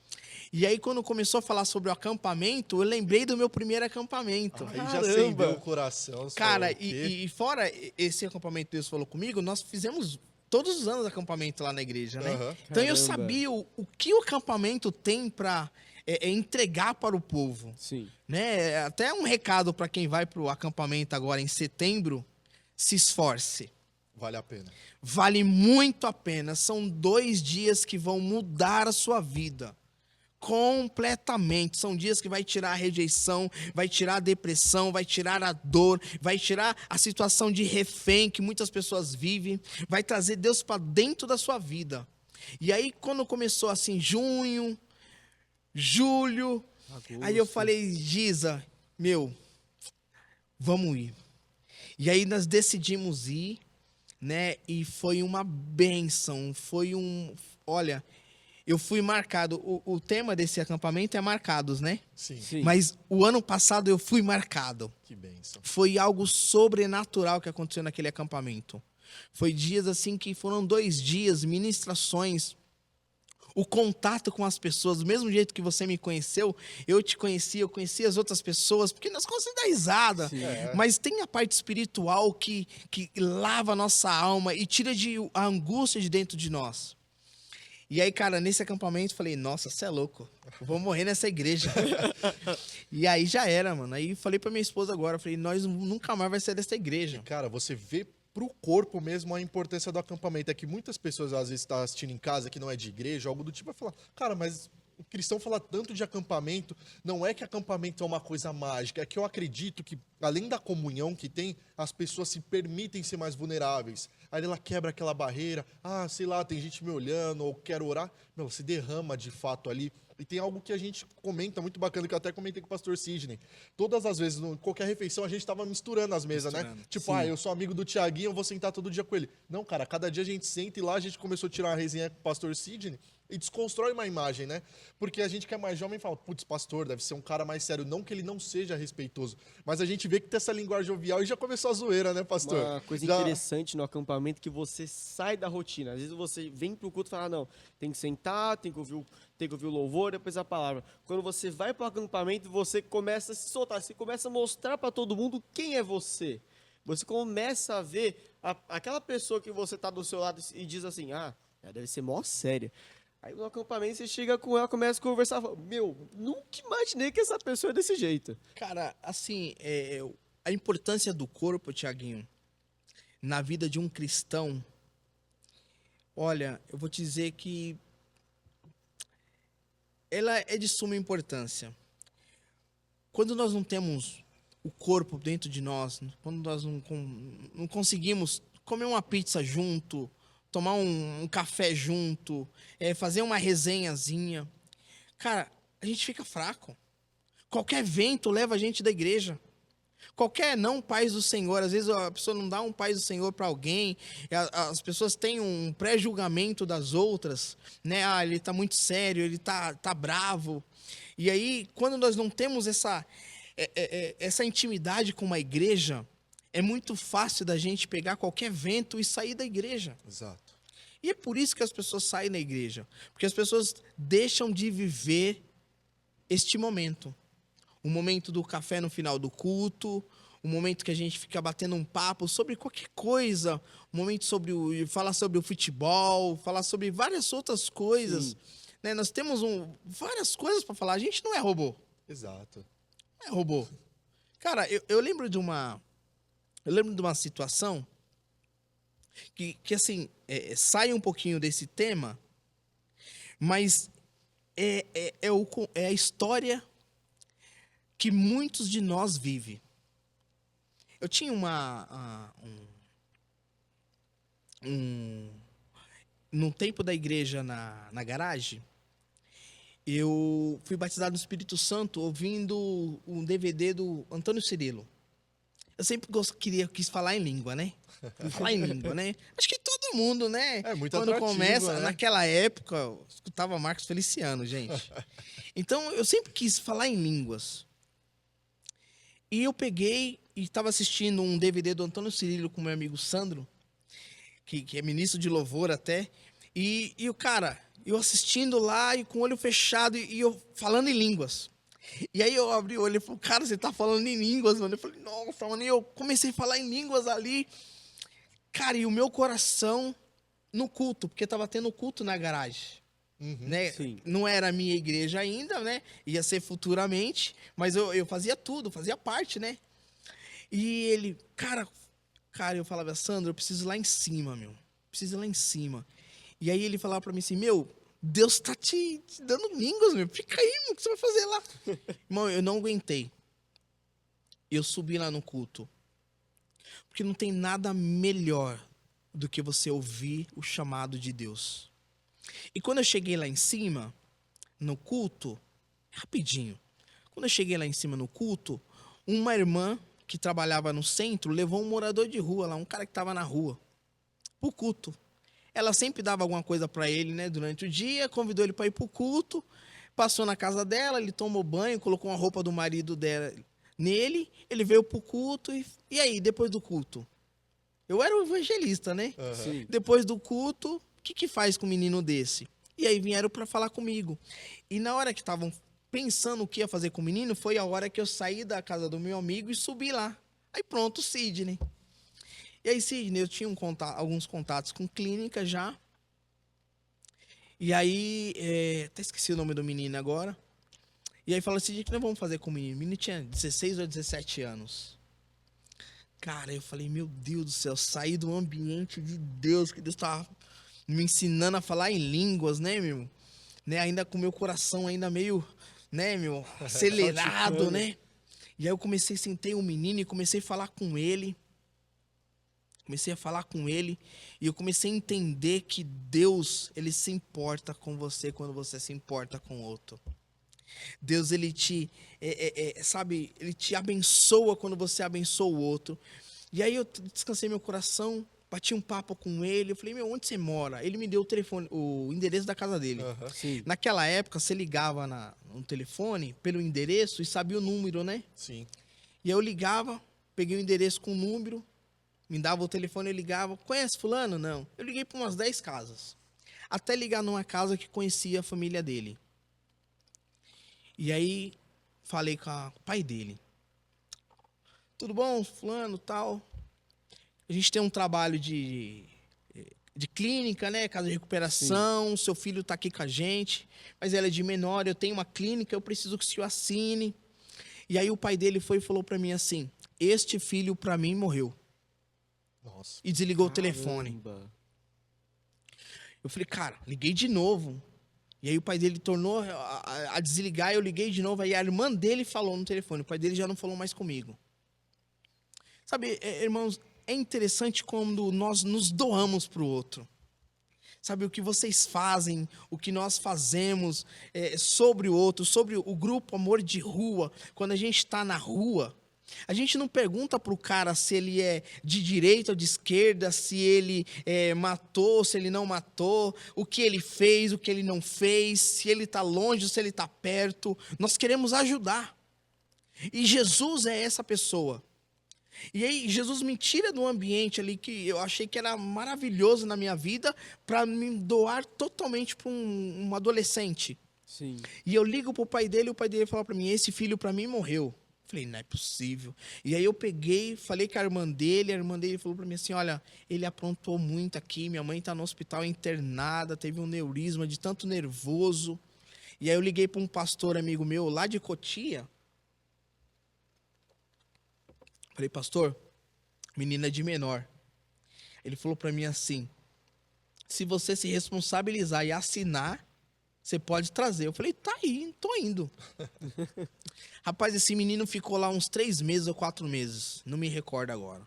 E aí, quando começou a falar sobre o acampamento, eu lembrei do meu primeiro acampamento. Aí já Caramba. acendeu o coração. você Cara, falou, "O quê?" e fora esse acampamento que Deus falou comigo, nós fizemos todos os anos acampamento lá na igreja, né? Aham. Então eu Caramba. sabia o que o acampamento tem para entregar para o povo, Sim. né? Até um recado para quem vai para o acampamento agora em setembro, se esforce. Vale a pena. Vale muito a pena. São 2 dias que vão mudar a sua vida. Completamente. São dias que vai tirar a rejeição, vai tirar a depressão, vai tirar a dor, vai tirar a situação de refém que muitas pessoas vivem, vai trazer Deus para dentro da sua vida. E aí, quando começou assim, junho, julho, aí eu falei, Giza, vamos ir. E aí nós decidimos ir, né? E foi uma bênção, olha, eu fui marcado, o tema desse acampamento é marcados, né? Sim. Sim. Mas o ano passado eu fui marcado. Que bênção. Foi algo sobrenatural que aconteceu naquele acampamento. Foi dias assim que foram 2 dias, ministrações, o contato com as pessoas, do mesmo jeito que você me conheceu, eu te conhecia, eu conhecia as outras pessoas, porque nós gostamos da risada. Sim. É. Mas tem a parte espiritual que lava a nossa alma e tira a angústia de dentro de nós. E aí, cara, nesse acampamento, falei, nossa, você é louco. Eu vou morrer nessa igreja. E aí já era, mano. Aí falei pra minha esposa agora, falei, nós nunca mais vai sair dessa igreja. Cara, você vê pro corpo mesmo a importância do acampamento. É que muitas pessoas às vezes estão assistindo em casa que não é de igreja, algo do tipo, vai falar, cara, mas o cristão fala tanto de acampamento, não é que acampamento é uma coisa mágica, é que eu acredito que, além da comunhão que tem, as pessoas se permitem ser mais vulneráveis. Aí ela quebra aquela barreira, sei lá, tem gente me olhando, ou quero orar. Meu, se derrama de fato ali. E tem algo que a gente comenta muito bacana, que eu até comentei com o pastor Sidney. Todas as vezes, em qualquer refeição, a gente tava misturando as mesas, né? Tipo, eu sou amigo do Tiaguinho, eu vou sentar todo dia com ele. Não, cara, cada dia a gente senta e lá a gente começou a tirar uma resenha com o pastor Sidney e desconstrói uma imagem, né? Porque a gente que é mais jovem fala, putz, pastor, deve ser um cara mais sério. Não que ele não seja respeitoso, mas a gente vê que tem essa linguagem jovial e já começou a zoeira, né, pastor? Uma coisa interessante no acampamento é que você sai da rotina. Às vezes você vem pro culto e fala, não, tem que sentar, tem que ouvir o louvor, depois a palavra. Quando você vai pro acampamento, você começa a se soltar, você começa a mostrar para todo mundo quem é você. Você começa a ver aquela pessoa que você tá do seu lado e diz assim, ela deve ser mó séria. Aí no acampamento você chega com ela, começa a conversar, fala, meu, nunca imaginei que essa pessoa é desse jeito. Cara, assim, a importância do corpo, Tiaguinho, na vida de um cristão, olha, eu vou te dizer que ela é de suma importância. Quando nós não temos o corpo dentro de nós, quando nós não conseguimos comer uma pizza junto, tomar um café junto, fazer uma resenhazinha, cara, a gente fica fraco. Qualquer vento leva a gente da igreja. Qualquer não paz do Senhor, às vezes a pessoa não dá um paz do Senhor para alguém, as pessoas têm um pré-julgamento das outras, né? Ele tá muito sério, ele tá bravo. E aí, quando nós não temos essa intimidade com uma igreja, é muito fácil da gente pegar qualquer vento e sair da igreja. Exato. E é por isso que as pessoas saem da igreja, porque as pessoas deixam de viver este momento. O momento do café no final do culto, o momento que a gente fica batendo um papo sobre qualquer coisa, o momento falar sobre o futebol, falar sobre várias outras coisas. Né? Nós temos várias coisas para falar. A gente não é robô. Exato. Não é robô. Cara, eu lembro de uma situação que assim, sai um pouquinho desse tema, mas é a história que muitos de nós vivem. Eu tinha no tempo da igreja na garagem, eu fui batizado no Espírito Santo ouvindo um DVD do Antônio Cirilo. Eu sempre quis falar em língua, né? Falar em língua, né? Acho que todo mundo, né? É muito Quando atrativo, começa, né? naquela época, eu escutava Marcos Feliciano, gente. Então, eu sempre quis falar em línguas. E eu peguei e estava assistindo um DVD do Antônio Cirilo com meu amigo Sandro, que é ministro de louvor até. E o cara, eu assistindo lá e com o olho fechado e eu falando em línguas. E aí eu abri o olho e falei, cara, você tá falando em línguas, mano. Eu falei, nossa, mano. E eu comecei a falar em línguas ali. Cara, e o meu coração no culto, porque tava tendo culto na garagem. Né? Sim. Não era a minha igreja ainda, né? Ia ser futuramente, mas eu fazia tudo, fazia parte, né? E ele, cara, eu falava, Sandro, eu preciso ir lá em cima, meu. Preciso ir lá em cima. E aí ele falava pra mim assim, meu, Deus tá te dando línguas, meu. Fica aí, meu, o que você vai fazer lá? Irmão, eu não aguentei. Eu subi lá no culto. Porque não tem nada melhor do que você ouvir o chamado de Deus. E quando eu cheguei lá em cima, no culto, rapidinho. Quando eu cheguei lá em cima no culto, uma irmã que trabalhava no centro levou um morador de rua lá, um cara que estava na rua, pro culto. Ela sempre dava alguma coisa para ele, né, durante o dia, convidou ele para ir pro culto, passou na casa dela, ele tomou banho, colocou uma roupa do marido dela nele, ele veio pro culto e aí, depois do culto? Eu era o evangelista, né? Sim. Depois do culto, o que faz com um menino desse? E aí vieram para falar comigo. E na hora que estavam pensando o que ia fazer com o menino, foi a hora que eu saí da casa do meu amigo e subi lá. Aí pronto, Sidney. E aí, Sidney, eu tinha alguns contatos com clínica já. E aí, até esqueci o nome do menino agora. E aí falou assim, o que nós vamos fazer com o menino? O menino tinha 16 ou 17 anos. Cara, eu falei, meu Deus do céu, saí do ambiente de Deus, que Deus tava me ensinando a falar em línguas, né, meu? Né, ainda com meu coração ainda meio, né, meu, acelerado, né? E aí eu sentei o menino e comecei a falar com ele. Comecei a falar com ele e eu comecei a entender que Deus, ele se importa com você quando você se importa com outro. Deus, ele te, sabe, ele te abençoa quando você abençoa o outro. E aí eu descansei meu coração, bati um papo com ele, eu falei, meu, onde você mora? Ele me deu o telefone, o endereço da casa dele. Sim. Naquela época, você ligava no telefone pelo endereço e sabia o número, né? Sim. E aí eu ligava, peguei o endereço com o número, me dava o telefone, eu ligava. Conhece fulano? Não. Eu liguei para umas 10 casas. Até ligar numa casa que conhecia a família dele. E aí, falei com o pai dele. Tudo bom, fulano, tal? A gente tem um trabalho de clínica, né? Casa de recuperação. Seu filho tá aqui com a gente. Mas ela é de menor, eu tenho uma clínica, eu preciso que o senhor assine. E aí o pai dele foi e falou para mim assim, este filho para mim morreu. Nossa. E desligou o telefone. Caramba. Eu falei, cara, liguei de novo. E aí o pai dele tornou a desligar, eu liguei de novo. Aí a irmã dele falou no telefone, o pai dele já não falou mais comigo. Sabe, irmãos, é interessante quando nós nos doamos para o outro. Sabe, o que vocês fazem, o que nós fazemos sobre o outro, sobre o grupo Amor de Rua. Quando a gente está na rua, a gente não pergunta para o cara se ele é de direita ou de esquerda, se ele matou, se ele não matou, o que ele fez, o que ele não fez, se ele está longe, se ele está perto. Nós queremos ajudar. E Jesus é essa pessoa. E aí Jesus me tira do ambiente ali que eu achei que era maravilhoso na minha vida para me doar totalmente para um adolescente. Sim. E eu ligo pro pai dele e o pai dele fala para mim, esse filho para mim morreu. Falei, não é possível. E aí eu peguei, falei com a irmã dele falou para mim assim, olha, ele aprontou muito aqui, minha mãe tá no hospital internada, teve um neurisma de tanto nervoso. E aí eu liguei para um pastor amigo meu lá de Cotia. Falei, pastor, menina de menor. Ele falou para mim assim, se você se responsabilizar e assinar, você pode trazer. Eu falei, tá aí, tô indo. Rapaz, esse menino ficou lá uns 3 meses ou 4 meses. Não me recordo agora.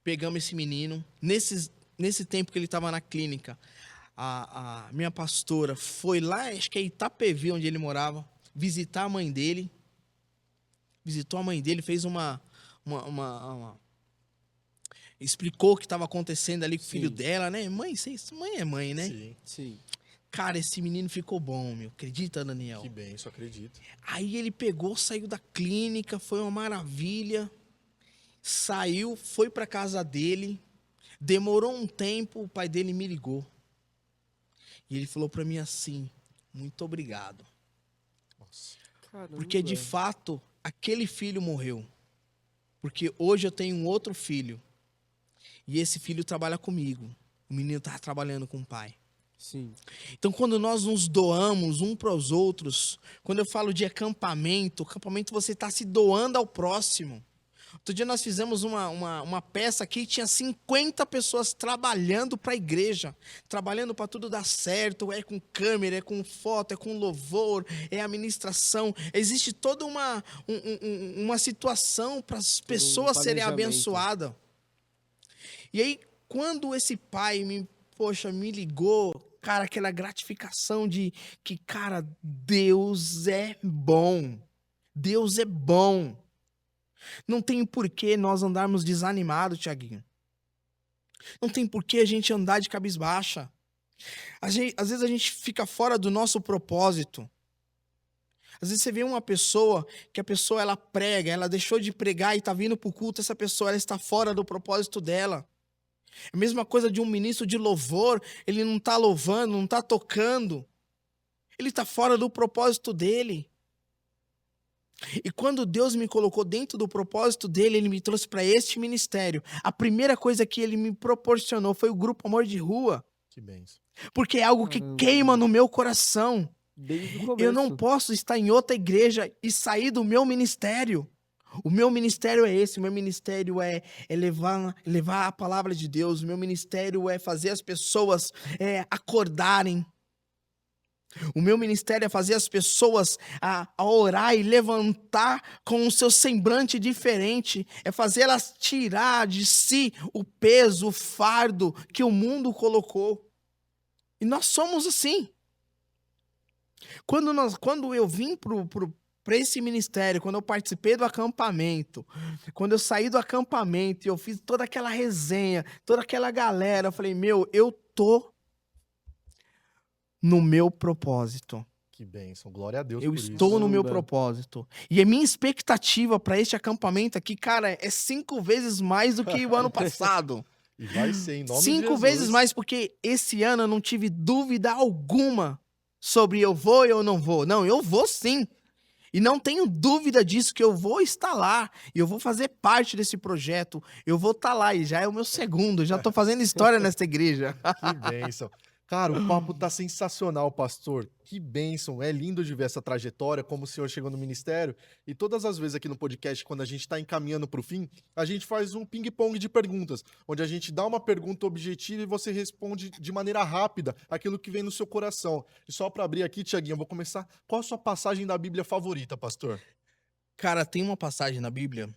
Pegamos esse menino. Nesse tempo que ele estava na clínica, a minha pastora foi lá, acho que é Itapevi, onde ele morava, visitar a mãe dele. Visitou a mãe dele, fez explicou o que estava acontecendo ali com o filho dela, né? Mãe é mãe, né? Sim. Sim. Cara, esse menino ficou bom, meu. Acredita, Daniel? Que bem, isso acredito. Aí ele pegou, saiu da clínica, foi uma maravilha. Saiu, foi pra casa dele. Demorou um tempo, o pai dele me ligou. E ele falou pra mim assim, muito obrigado. Nossa. Caramba. Porque de fato, aquele filho morreu. Porque hoje eu tenho um outro filho. E esse filho trabalha comigo. O menino estava trabalhando com o pai. Sim. Então, quando nós nos doamos um para os outros, quando eu falo de acampamento você está se doando ao próximo. Outro dia nós fizemos uma peça aqui, tinha 50 pessoas trabalhando para a igreja, trabalhando para tudo dar certo, é com câmera, é com foto, é com louvor, é administração. Existe toda uma situação para as pessoas serem planejamento. abençoadas. E aí, quando esse pai me ligou, cara, aquela gratificação de que, cara, Deus é bom. Deus é bom. Não tem porquê nós andarmos desanimados, Tiaguinho. Não tem porquê a gente andar de cabisbaixa. Às vezes a gente fica fora do nosso propósito. Às vezes você vê uma pessoa, que a pessoa ela prega, ela deixou de pregar e está vindo para o culto, essa pessoa ela está fora do propósito dela. É a mesma coisa de um ministro de louvor, ele não está louvando, não está tocando. Ele está fora do propósito dele. E quando Deus me colocou dentro do propósito dele, ele me trouxe para este ministério. A primeira coisa que ele me proporcionou foi o grupo Amor de Rua. Que bênção. Porque é algo que Caramba. queima no meu coração. Desde o começo. Eu não posso estar em outra igreja e sair do meu ministério. O meu ministério é esse, o meu ministério é levar a palavra de Deus, o meu ministério é fazer as pessoas acordarem. O meu ministério é fazer as pessoas a orar e levantar com o seu semblante diferente. É fazer elas tirar de si o peso, o fardo que o mundo colocou. E nós somos assim. Quando eu vim para esse ministério, quando eu participei do acampamento, quando eu saí do acampamento e eu fiz toda aquela resenha, toda aquela galera, eu falei, eu tô no meu propósito. Que bênção. Glória a Deus Eu por estou isso. no meu Caramba. propósito. E a minha expectativa para este acampamento aqui, cara, é 5 vezes mais do que o ano passado. E vai ser em nome de 5 Jesus. vezes mais, porque esse ano eu não tive dúvida alguma sobre eu vou ou eu não vou. Não, eu vou sim. E não tenho dúvida disso, que eu vou estar lá. E eu vou fazer parte desse projeto. Eu vou estar lá. E já é o meu segundo. Já estou fazendo história nessa igreja. Que bênção. Cara, o papo tá sensacional, pastor. Que bênção. É lindo de ver essa trajetória, como o senhor chegou no ministério. E todas as vezes aqui no podcast, quando a gente tá encaminhando pro fim, a gente faz um ping-pong de perguntas, onde a gente dá uma pergunta objetiva e você responde de maneira rápida aquilo que vem no seu coração. E só para abrir aqui, Tiaguinho, eu vou começar. Qual a sua passagem da Bíblia favorita, pastor? Cara, tem uma passagem na Bíblia,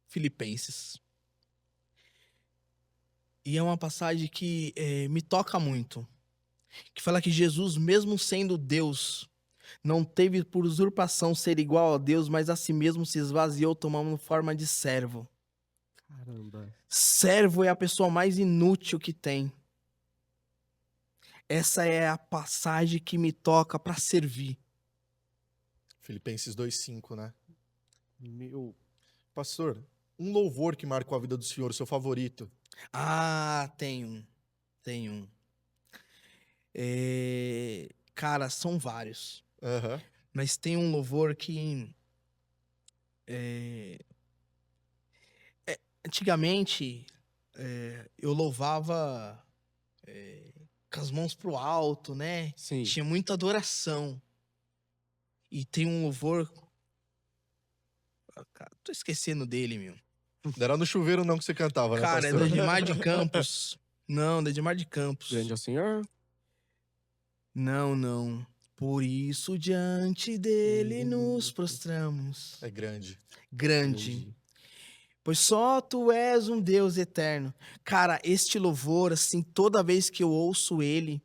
Filipenses. E é uma passagem que me toca muito. Que fala que Jesus, mesmo sendo Deus, não teve por usurpação ser igual a Deus, mas a si mesmo se esvaziou, tomando forma de servo. Caramba. Servo é a pessoa mais inútil que tem. Essa é a passagem que me toca para servir. Filipenses 2:5, né? Meu. Pastor, um louvor que marcou a vida do senhor, o seu favorito. Ah, tem um. Cara, são vários. Aham. Mas tem um louvor que antigamente eu louvava com as mãos pro alto, né? Sim. Tinha muita adoração. E tem um louvor. Cara, tô esquecendo dele, meu. Não era no chuveiro não que você cantava, né, Cara, é pastor? do Edmar de Campos. Não, do Edmar de Campos. Grande ao Senhor. Não. Por isso diante dele nos prostramos. É grande. Grande. Pois só tu és um Deus eterno. Cara, este louvor, assim, toda vez que eu ouço ele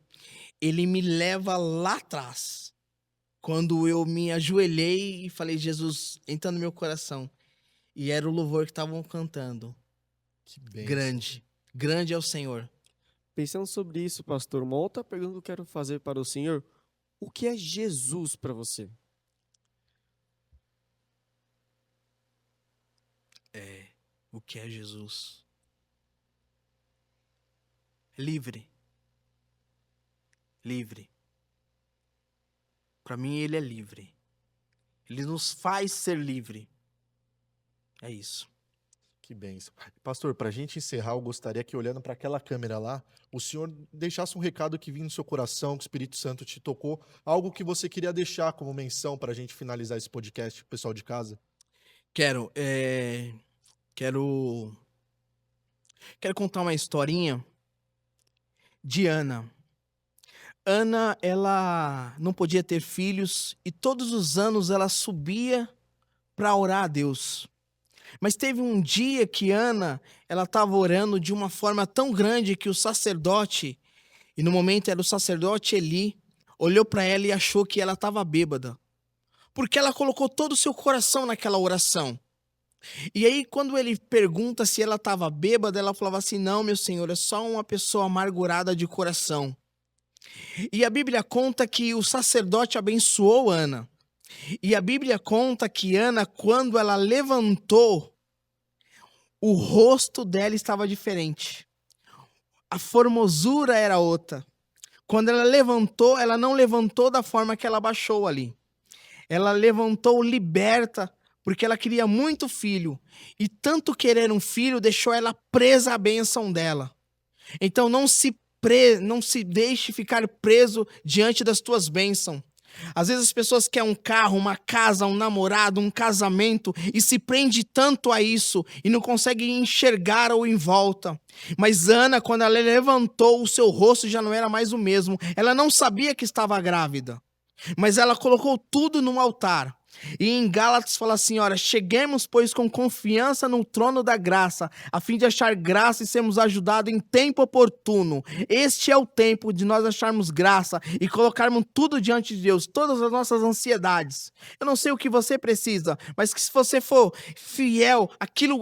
me leva lá atrás. Quando eu me ajoelhei e falei, Jesus, entra no meu coração. E era o louvor que estavam cantando. Que bênção. Grande. Grande é o Senhor. Pensando sobre isso, pastor, uma outra pergunta que eu quero fazer para o senhor. O que é Jesus para você? O que é Jesus? Livre. Livre. Para mim, ele é livre. Ele nos faz ser livre. É isso. Que bênção. Pastor, pra gente encerrar, eu gostaria que, olhando para aquela câmera lá, o senhor deixasse um recado que vinha no seu coração, que o Espírito Santo te tocou, algo que você queria deixar como menção pra gente finalizar esse podcast, pessoal de casa. Quero contar uma historinha de Ana. Ana, ela não podia ter filhos e todos os anos ela subia para orar a Deus. Mas teve um dia que Ana, ela estava orando de uma forma tão grande que o sacerdote, e no momento era o sacerdote Eli, olhou para ela e achou que ela estava bêbada. Porque ela colocou todo o seu coração naquela oração. E aí, quando ele pergunta se ela estava bêbada, ela falava assim, não, meu senhor, é só uma pessoa amargurada de coração. E a Bíblia conta que o sacerdote abençoou Ana. E a Bíblia conta que Ana, quando ela levantou, o rosto dela estava diferente. A formosura era outra. Quando ela levantou, ela não levantou da forma que ela baixou ali. Ela levantou liberta, porque ela queria muito filho. E tanto querer um filho deixou ela presa à bênção dela. Então não se não se deixe ficar preso diante das tuas bênçãos. Às vezes as pessoas querem um carro, uma casa, um namorado, um casamento e se prende tanto a isso e não consegue enxergar ou em volta. Mas Ana, quando ela levantou, o seu rosto já não era mais o mesmo. Ela não sabia que estava grávida, mas ela colocou tudo no altar. E em Gálatas fala assim, olha, cheguemos, pois, com confiança no trono da graça, a fim de achar graça e sermos ajudados em tempo oportuno. Este é o tempo de nós acharmos graça e colocarmos tudo diante de Deus, todas as nossas ansiedades. Eu não sei o que você precisa, mas que se você for fiel,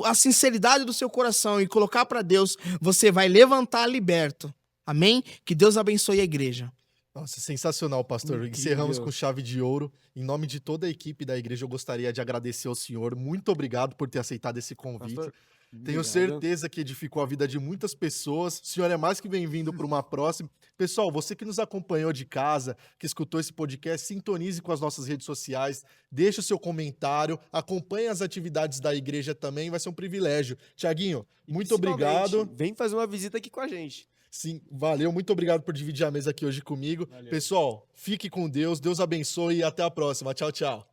a sinceridade do seu coração e colocar para Deus, você vai levantar liberto. Amém? Que Deus abençoe a igreja. Nossa, sensacional, pastor. Incrível. Encerramos com chave de ouro. Em nome de toda a equipe da igreja, eu gostaria de agradecer ao senhor. Muito obrigado por ter aceitado esse convite. Pastor, Tenho obrigado. certeza que edificou a vida de muitas pessoas. O senhor é mais que bem-vindo para uma próxima. Pessoal, você que nos acompanhou de casa, que escutou esse podcast, sintonize com as nossas redes sociais, deixe o seu comentário, acompanhe as atividades da igreja também, vai ser um privilégio. Tiaguinho, E muito principalmente, obrigado. Vem fazer uma visita aqui com a gente. Sim, valeu, muito obrigado por dividir a mesa aqui hoje comigo. Valeu. Pessoal, fique com Deus, Deus abençoe e até a próxima. Tchau, tchau.